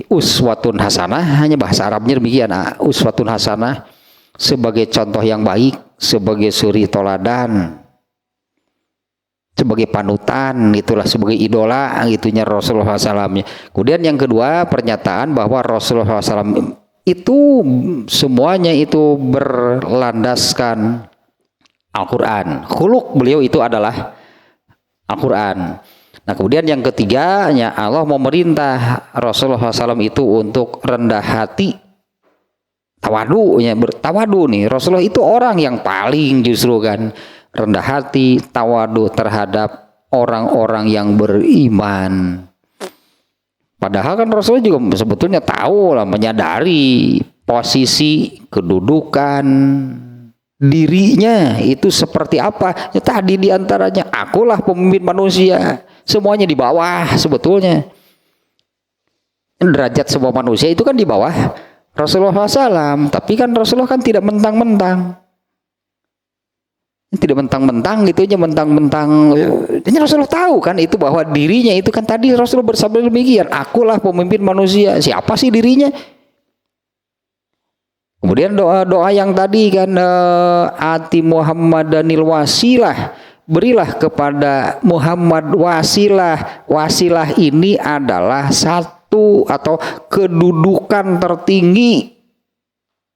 uswatun hasanah, hanya bahasa Arabnya demikian, uswatun hasanah, sebagai contoh yang baik, sebagai suri toladan, sebagai panutan, itulah sebagai idola gitunya Rasulullah SAW. Kemudian yang kedua, pernyataan bahwa Rasulullah SAW itu semuanya itu berlandaskan Al-Quran. Khuluq beliau itu adalah Al-Quran. Nah kemudian yang ketiganya, Allah memerintah Rasulullah SAW itu untuk rendah hati, bertawadu nih. Rasulullah itu orang yang paling justru kan rendah hati, tawadu terhadap orang-orang yang beriman. Padahal kan Rasulullah juga sebetulnya tahu lah, menyadari posisi kedudukan dirinya itu seperti apa. Ya, tadi diantaranya, akulah pemimpin manusia, semuanya di bawah sebetulnya. Derajat semua manusia itu kan di bawah Rasulullah SAW, tapi kan Rasulullah kan tidak mentang-mentang, gitu aja mentang-mentang. Jadi Rasulullah tahu kan itu bahwa dirinya itu kan tadi Rasulullah bersabda demikian, akulah pemimpin manusia. Siapa sih dirinya? Kemudian doa yang tadi kan, ati Muhammadanil wasilah, berilah kepada Muhammad wasilah. Wasilah ini adalah satu atau kedudukan tertinggi,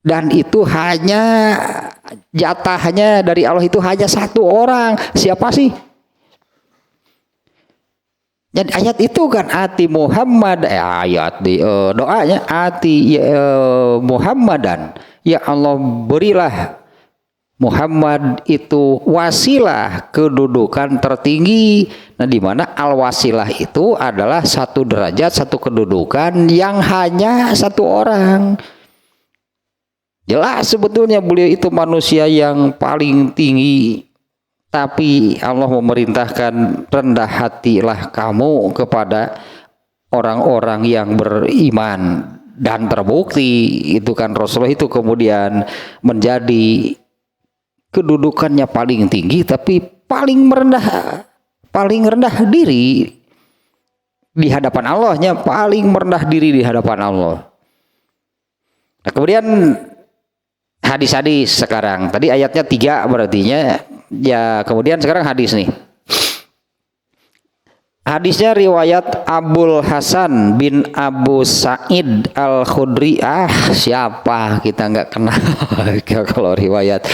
dan itu hanya jatahnya dari Allah itu hanya satu orang. Siapa sih? Jadi ayat itu kan ati Muhammad, ayat di doanya ati Muhammadan, ya Allah berilah Muhammad itu wasilah, kedudukan tertinggi. Nah, di mana al-wasilah itu adalah satu derajat, satu kedudukan yang hanya satu orang. Jelas sebetulnya beliau itu manusia yang paling tinggi, tapi Allah memerintahkan rendah hatilah kamu kepada orang-orang yang beriman. Dan terbukti itu kan Rasulullah itu kemudian menjadi kedudukannya paling tinggi, tapi paling rendah diri di hadapan Allahnya, paling merendah diri di hadapan Allah. Nah, kemudian hadis-hadis sekarang, tadi ayatnya 3 berarti ya, kemudian sekarang hadis nih. Hadisnya riwayat Abul Hasan bin Abu Sa'id Al-Khudri. Siapa kita nggak kenal. Kalau riwayat,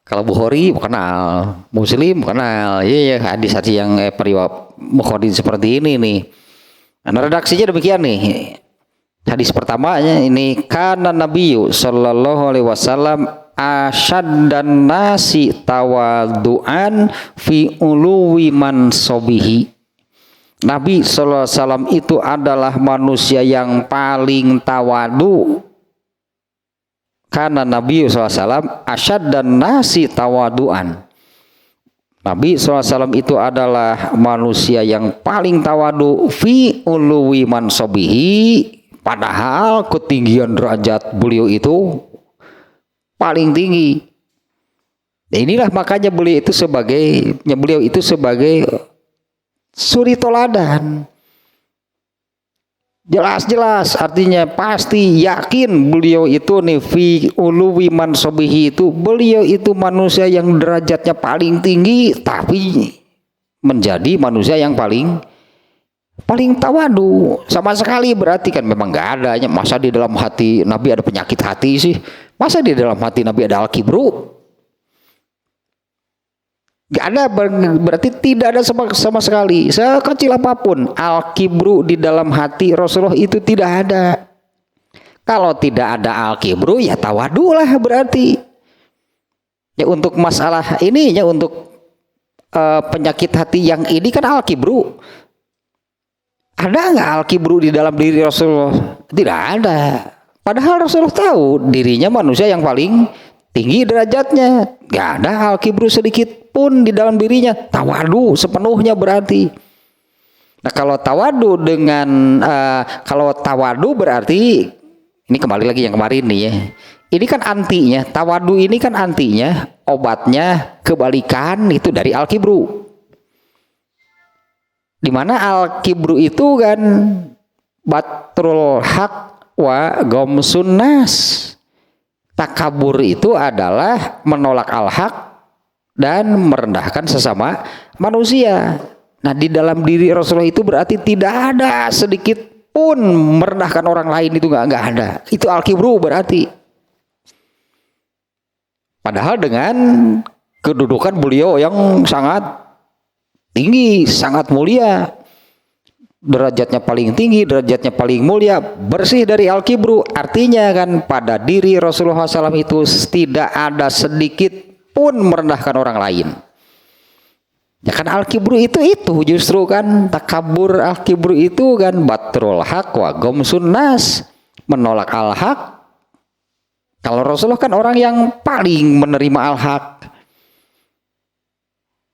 kalau Bukhari kenal, Muslim kenal. Iya, hadis-hadis yang periwayat Bukhari seperti ini nih. Nah, redaksinya demikian nih. Hadis pertamanya ini, kana Nabiyyu sallallahu alaihi wasallam asyaddan nasi tawadu'an fi uluwi mansobihi. Nabi sallallahu alaihi wasallam itu adalah manusia yang paling tawadu. Karena Nabi sallallahu alaihi wasallam asyaddan nasi tawadu'an. Nabi SAW itu adalah manusia yang paling tawadu fi uluwi mansobihi, padahal ketinggian derajat beliau itu paling tinggi. Inilah makanya beliau itu sebagai suri toladan. Jelas-jelas artinya pasti yakin beliau itu nih fi uluwi mansobihi, itu beliau itu manusia yang derajatnya paling tinggi tapi menjadi manusia yang paling tawadu. Sama sekali berarti kan memang nggak ada. Masa di dalam hati Nabi ada penyakit hati sih? Masa di dalam hati Nabi ada al-kibru? Gak ada, berarti tidak ada sama sekali. Sekecil apapun al-kibru di dalam hati Rasulullah itu tidak ada. Kalau tidak ada al-kibru ya tawadu lah berarti. Ya untuk masalah ini, ya untuk penyakit hati yang ini kan al-kibru. Ada nggak al-kibru di dalam diri Rasulullah? Tidak ada. Padahal Rasulullah tahu dirinya manusia yang paling tinggi derajatnya. Gak ada al-kibru sedikit pun di dalam dirinya. Tawadu sepenuhnya berarti. Nah kalau tawadu berarti, ini kembali lagi yang kemarin nih ya. Ini kan antinya, tawadu ini kan antinya, obatnya kebalikan itu dari al-kibru. Dimana al-kibru itu kan batrul haq wa gomsun nas. Takabur itu adalah menolak al-haq dan merendahkan sesama manusia. Nah di dalam diri Rasulullah itu berarti tidak ada sedikit pun merendahkan orang lain, itu nggak ada. Itu al-kibru berarti. Padahal dengan kedudukan beliau yang sangat tinggi, sangat mulia, derajatnya paling tinggi, derajatnya paling mulia, bersih dari al-kibru. Artinya kan pada diri Rasulullah SAW itu tidak ada sedikit pun merendahkan orang lain. Ya kan al-kibru itu justru kan takabur, al-kibru itu kan batrul haq wa gomsun nas, menolak al-haq. Kalau Rasulullah kan orang yang paling menerima al-haq.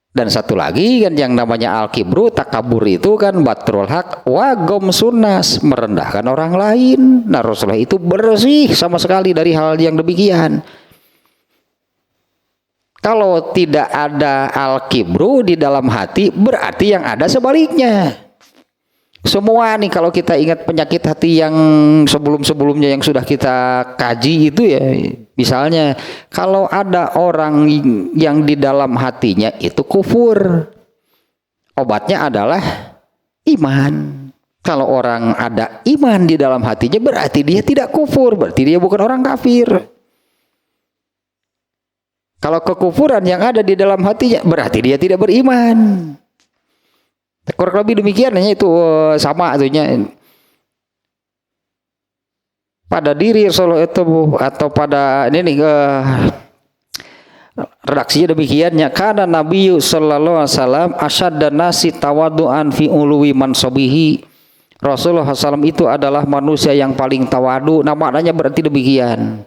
Dan satu lagi kan yang namanya al-kibru, takabur itu kan batrul haq wa gomsun nas, merendahkan orang lain. Nah Rasulullah itu bersih sama sekali dari hal yang demikian. Kalau tidak ada al-kibru di dalam hati, berarti yang ada sebaliknya. Semua nih kalau kita ingat penyakit hati yang sebelum-sebelumnya yang sudah kita kaji itu ya, misalnya kalau ada orang yang di dalam hatinya itu kufur, obatnya adalah iman. Kalau orang ada iman di dalam hatinya berarti dia tidak kufur, berarti dia bukan orang kafir. Kalau kekufuran yang ada di dalam hatinya berarti dia tidak beriman. Kurang lebih demikian, itu sama artinya. Pada diri Rasulullah itu atau pada ini redaksinya demikiannya, karena Nabi sallallahu alaihi wasallam asyaddan nasi tawadu'an fi uluwi mansobihi. Rasulullah SAW itu adalah manusia yang paling tawadu. Nah maknanya berarti demikian.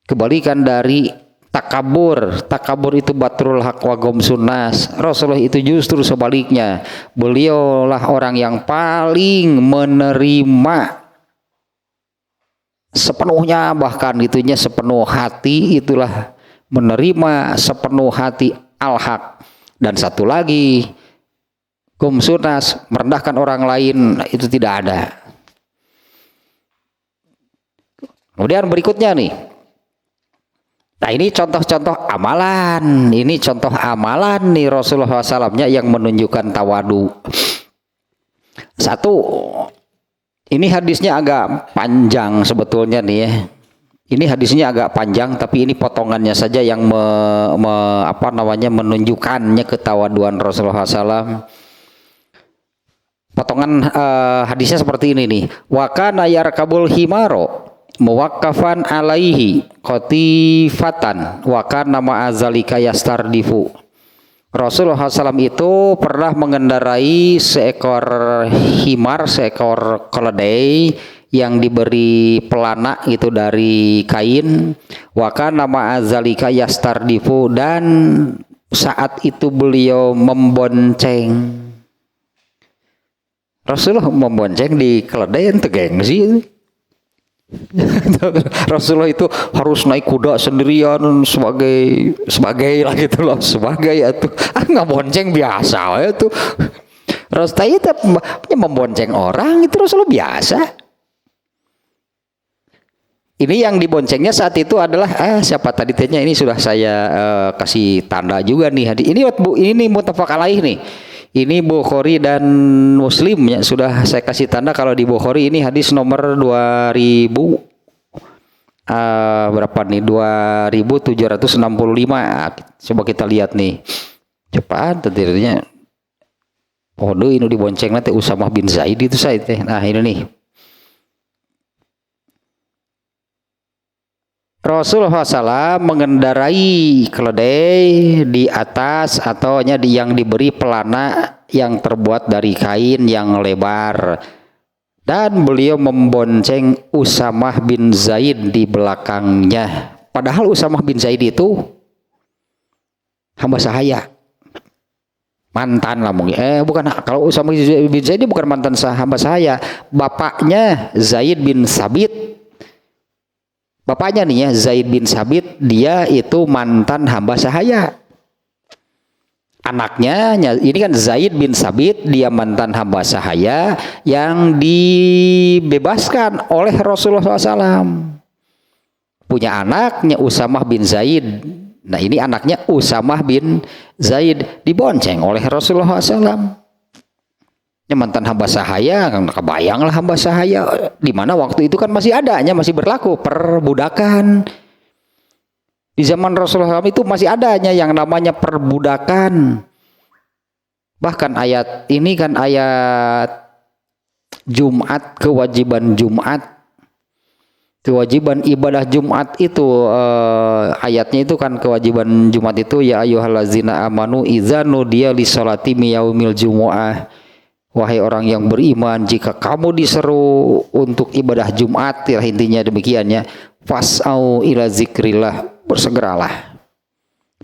Kebalikan dari takabur. Takabur itu batrul haq wa gomsun nas. Rasulullah itu justru sebaliknya. Beliaulah orang yang paling menerima sepenuhnya, bahkan itunya sepenuh hati, itulah menerima sepenuh hati al-haq. Dan satu lagi, gomsun nas, merendahkan orang lain, itu tidak ada. Kemudian berikutnya nih, Nah ini contoh-contoh amalan, ini contoh amalan nih Rasulullah SAW-nya yang menunjukkan tawadu. Satu, ini hadisnya agak panjang sebetulnya nih ya. Ini hadisnya agak panjang, tapi ini potongannya saja yang menunjukkannya ketawaduan Rasulullah SAW. Potongan hadisnya seperti ini nih. Wa kana yarkabul himaro muwaqqafan alaihi qatifatan wa kana ma'azalika yastardifu. Rasulullah SAW itu pernah mengendarai seekor himar, seekor keledai yang diberi pelana itu dari kain. Wa kana ma'azalika yastardifu, dan saat itu beliau membonceng. Rasulullah membonceng di keledai ente gengsi. Rasulullah itu harus naik kuda sendirian sebagai lah gitu loh, sebagai itu nggak bonceng biasa itu. Rasulullah itu membonceng orang itu Rasulullah biasa. Ini yang diboncengnya saat itu adalah siapa tadi tanya, ini sudah saya kasih tanda juga nih. Ini muttafaq alaih nih. Ini Bukhari dan Muslim ya, sudah saya kasih tanda. Kalau di Bukhari ini hadis nomor 2000 berapa nih, 2765. Coba kita lihat nih, cepat tentunya. Ini dibonceng nanti Usamah bin Zaid itu saya teh. Nah ini nih, Rasulullah SAW mengendarai keledai di atas ataunya yang diberi pelana yang terbuat dari kain yang lebar, dan beliau membonceng Usamah bin Zaid di belakangnya. Padahal Usamah bin Zaid itu hamba sahaya, mantan lah mungkin. Bukan, kalau Usamah bin Zaid ini bukan mantan hamba sahaya, bapaknya Zaid bin Sabit. Bapaknya nih ya, Zaid bin Sabit, dia itu mantan hamba sahaya. Anaknya, ini kan Zaid bin Sabit, dia mantan hamba sahaya yang dibebaskan oleh Rasulullah SAW. Punya anaknya Usamah bin Zaid. Nah ini anaknya Usamah bin Zaid dibonceng oleh Rasulullah SAW. Ya, mantan hamba sahaya, kan kebayanglah hamba sahaya di mana waktu itu kan masih adanya, masih berlaku perbudakan. Di zaman Rasulullah SAW itu masih adanya yang namanya perbudakan. Bahkan ayat ini kan ayat Jumat, kewajiban Jumat, kewajiban ibadah Jumat itu ayatnya itu kan kewajiban Jumat itu ya ayyuhallazina amanu idza nudiya lis-sholati yaumil jumu'ah. Wahai orang yang beriman, jika kamu diseru untuk ibadah Jumat, ya intinya demikiannya, fas'au ila zikrillah, bersegeralah.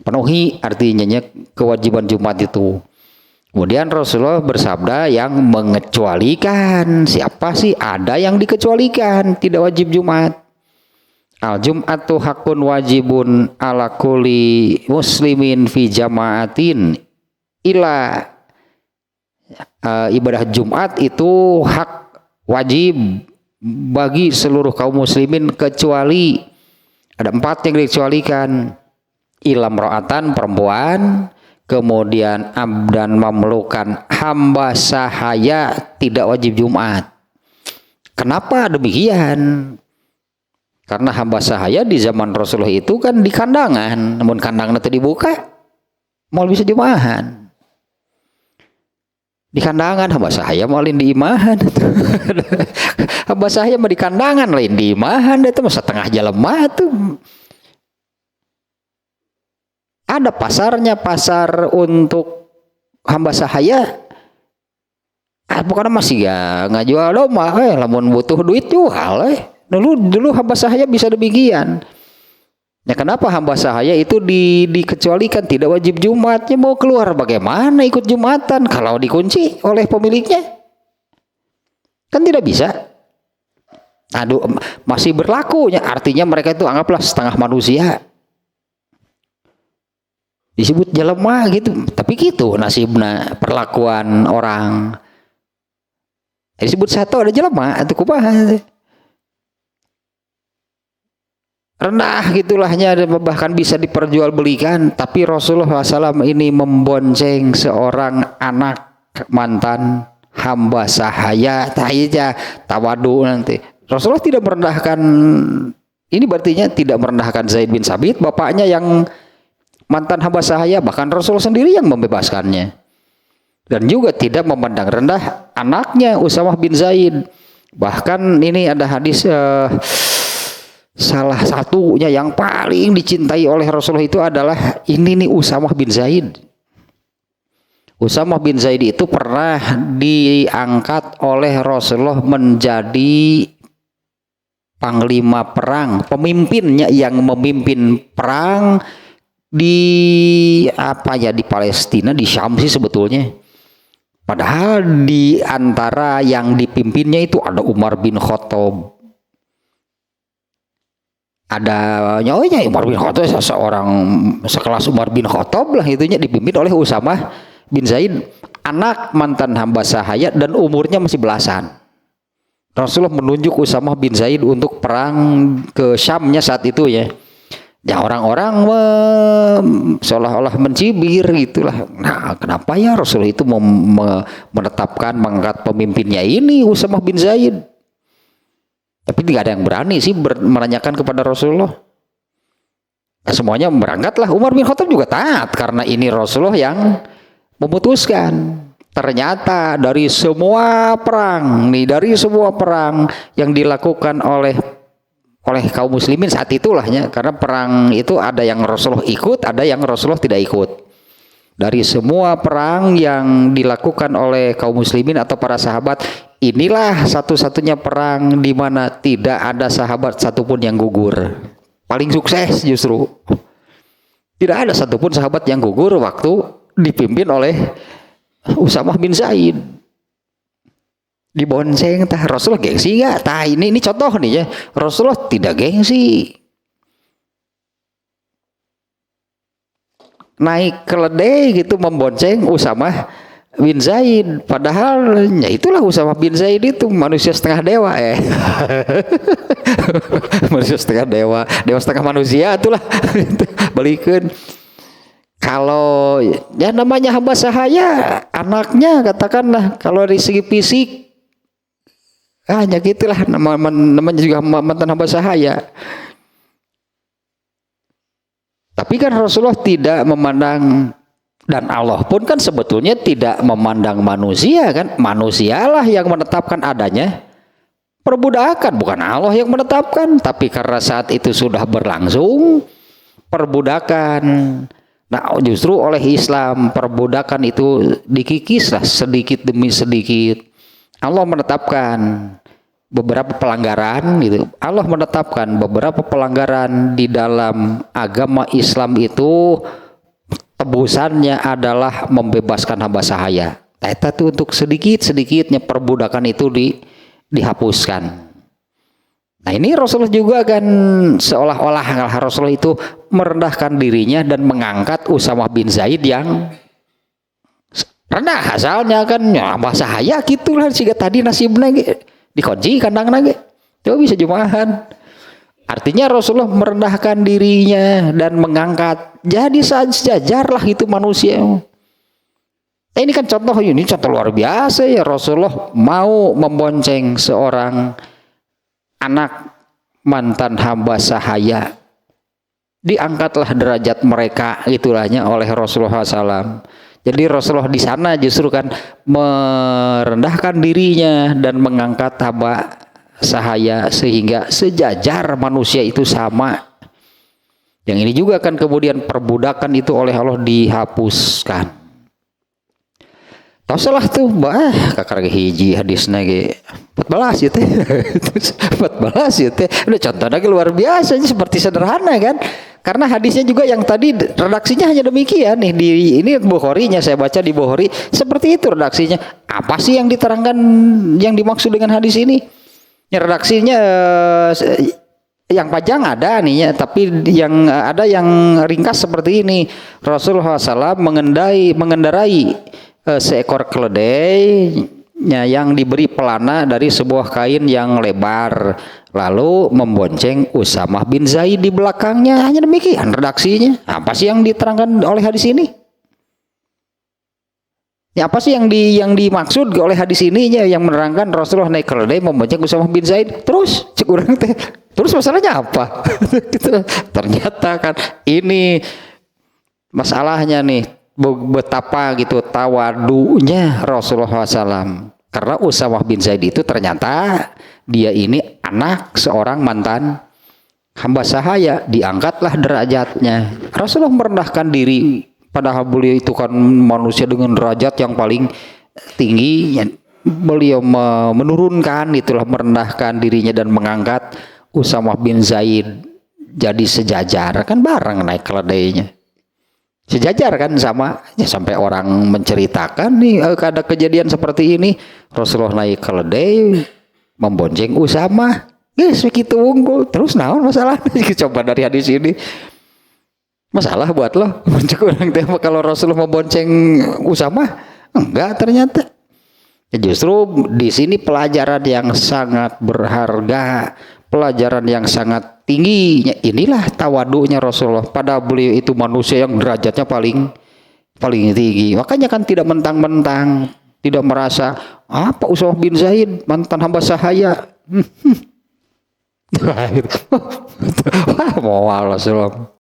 Penuhi artinya kewajiban Jumat itu. Kemudian Rasulullah bersabda yang mengecualikan. Siapa sih? Ada yang dikecualikan, tidak wajib Jumat. Al-Jum'atu hakun wajibun ala kulli muslimin fi jama'atin ila ibadah Jumat itu hak wajib bagi seluruh kaum muslimin kecuali ada 4 yang dikecualikan. Ilam ro'atan, perempuan, kemudian abdan mamlukan, hamba sahaya tidak wajib Jumat. Kenapa demikian? Karena hamba sahaya di zaman Rasulullah itu kan di kandangan, namun kandangnya itu dibuka mau bisa Jumahan. Di kandangan hamba sahaya mau lain di imahan. Hamba sahaya mau di kandangan lain di imahan, itu masa tengah jalan tuh. Ada pasarnya, pasar untuk hamba sahaya. Bukan masih nggak jual domba, lamun butuh duit jual. Dulu hamba sahaya bisa demikian. Ya kenapa hamba sahaya itu dikecualikan tidak wajib Jumatnya, mau keluar bagaimana ikut Jumatan kalau dikunci oleh pemiliknya? Kan tidak bisa. Aduh, masih berlakunya, artinya mereka itu anggaplah setengah manusia. Disebut jelema gitu, tapi gitu nasibna perlakuan orang. Disebut satu ada jelema atau kumaha. rendah gitulahnya, bahkan bisa diperjualbelikan. Tapi Rasulullah SAW ini membonceng seorang anak mantan hamba sahaya, tawadu nanti. Rasulullah tidak merendahkan, ini berartinya tidak merendahkan Zaid bin Sabit, bapaknya yang mantan hamba sahaya, bahkan Rasulullah sendiri yang membebaskannya. Dan juga tidak memandang rendah anaknya Usamah bin Zaid. Bahkan ini ada hadis salah satunya yang paling dicintai oleh Rasulullah itu adalah ini nih Usamah bin Zaid. Usamah bin Zaid itu pernah diangkat oleh Rasulullah menjadi panglima perang, pemimpinnya yang memimpin perang di di Palestina, di Syam sih sebetulnya. Padahal di antara yang dipimpinnya itu ada Umar bin Khattab. Ada nyonya Umar bin Khattab, seseorang sekelas Umar bin Khattab lah, itunya dipimpin oleh Usamah bin Zaid, anak mantan hamba sahaya dan umurnya masih belasan. Rasulullah menunjuk Usamah bin Zaid untuk perang ke Syamnya saat itu ya. Ya orang-orang seolah-olah mencibir gitulah. Nah, kenapa ya Rasulullah itu menetapkan mengangkat pemimpinnya ini Usamah bin Zaid? Tapi tidak ada yang berani sih menanyakan kepada Rasulullah. Nah, semuanya berangkatlah. Umar bin Khattab juga taat karena ini Rasulullah yang memutuskan. Ternyata dari semua perang yang dilakukan oleh kaum muslimin saat itulahnya, karena perang itu ada yang Rasulullah ikut, ada yang Rasulullah tidak ikut. Dari semua perang yang dilakukan oleh kaum muslimin atau para sahabat, inilah satu-satunya perang di mana tidak ada sahabat satupun yang gugur. Paling sukses justru. Tidak ada satupun sahabat yang gugur waktu dipimpin oleh Usamah bin Zaid. Dibonceng tah Rasulullah gengsi enggak? Tah ini contoh nih ya. Rasulullah tidak gengsi. Naik keledai gitu membonceng Usamah bin Zaid, padahal ya itulah Usamah bin Zaid itu manusia setengah dewa manusia setengah dewa setengah manusia itulah balikin. Kalau ya namanya hamba sahaya, anaknya katakanlah kalau dari segi fisik hanya gitulah, namanya juga mantan hamba sahaya. Tapi kan Rasulullah tidak memandang, dan Allah pun kan sebetulnya tidak memandang manusia kan. Manusialah yang menetapkan adanya perbudakan, bukan Allah yang menetapkan. Tapi karena saat itu sudah berlangsung perbudakan, nah justru oleh Islam perbudakan itu dikikislah sedikit demi sedikit. Allah menetapkan beberapa pelanggaran gitu. Allah menetapkan beberapa pelanggaran di dalam agama Islam itu tebusannya adalah membebaskan hamba sahaya. Eta tuh untuk sedikit-sedikitnya perbudakan itu dihapuskan. Nah ini Rasulullah juga kan seolah-olah Rasulullah itu merendahkan dirinya dan mengangkat Usamah bin Zaid yang rendah asalnya kan ya hamba sahaya gitulah siga tadi nasibnya dikunci kandang nage itu bisa jumahan. Artinya Rasulullah merendahkan dirinya dan mengangkat jadi sejajarlah itu manusia. Ini kan contoh luar biasa ya. Rasulullah mau membonceng seorang anak mantan hamba sahaya, diangkatlah derajat mereka itulahnya oleh Rasulullah SAW. Jadi Rasulullah di sana justru kan merendahkan dirinya dan mengangkat hamba sahaya sehingga sejajar manusia itu sama. Yang ini juga kan kemudian perbudakan itu oleh Allah dihapuskan. Tahu salah tuh kakak hiji hadisnya ge 14 ya teh 14 ya teh udah contohnya luar biasa seperti sederhana kan. Karena hadisnya juga yang tadi redaksinya hanya demikian nih, ini Bukhari-nya saya baca di Bukhari seperti itu redaksinya. Apa sih yang diterangkan yang dimaksud dengan hadis ini? Ya, redaksinya yang panjang ada nih ya, tapi yang ada yang ringkas seperti ini. Rasulullah SAW mengendarai seekor keledai yang diberi pelana dari sebuah kain yang lebar. lalu membonceng Usamah bin Zaid di belakangnya. Hanya demikian redaksinya. Apa sih yang diterangkan oleh hadis ini? Ya, apa sih yang dimaksud oleh hadis ini ya, yang menerangkan Rasulullah naik keledai membonceng Usamah bin Zaid? Terus cek urang teh, terus masalahnya apa? Gitu. Ternyata kan ini masalahnya nih, betapa gitu tawadunya Rasulullah SAW. Karena Usamah bin Zaid itu ternyata dia ini anak seorang mantan hamba sahaya, diangkatlah derajatnya. Rasulullah merendahkan diri. Padahal beliau itu kan manusia dengan derajat yang paling tinggi. Beliau menurunkan, itulah merendahkan dirinya dan mengangkat Usamah bin Zaid jadi sejajar, kan bareng naik keledainya. Sejajar kan sama, ya, sampai orang menceritakan nih ada kejadian seperti ini. Rasulullah naik keledai membonceng Usamah. Guys, begitu unggul. Terus naon masalahnya? Coba dari hadis ini. Masalah buat lo kalau Rasulullah membonceng Usamah? Enggak ternyata. Ya, justru di sini pelajaran yang sangat berharga, pelajaran yang sangat tinggi. Inilah tawadunya Rasulullah. Pada beliau itu manusia yang derajatnya paling tinggi. Makanya kan tidak mentang-mentang, tidak merasa apa Usamah bin Zaid mantan hamba sahaya. Wah, mau Rasulullah.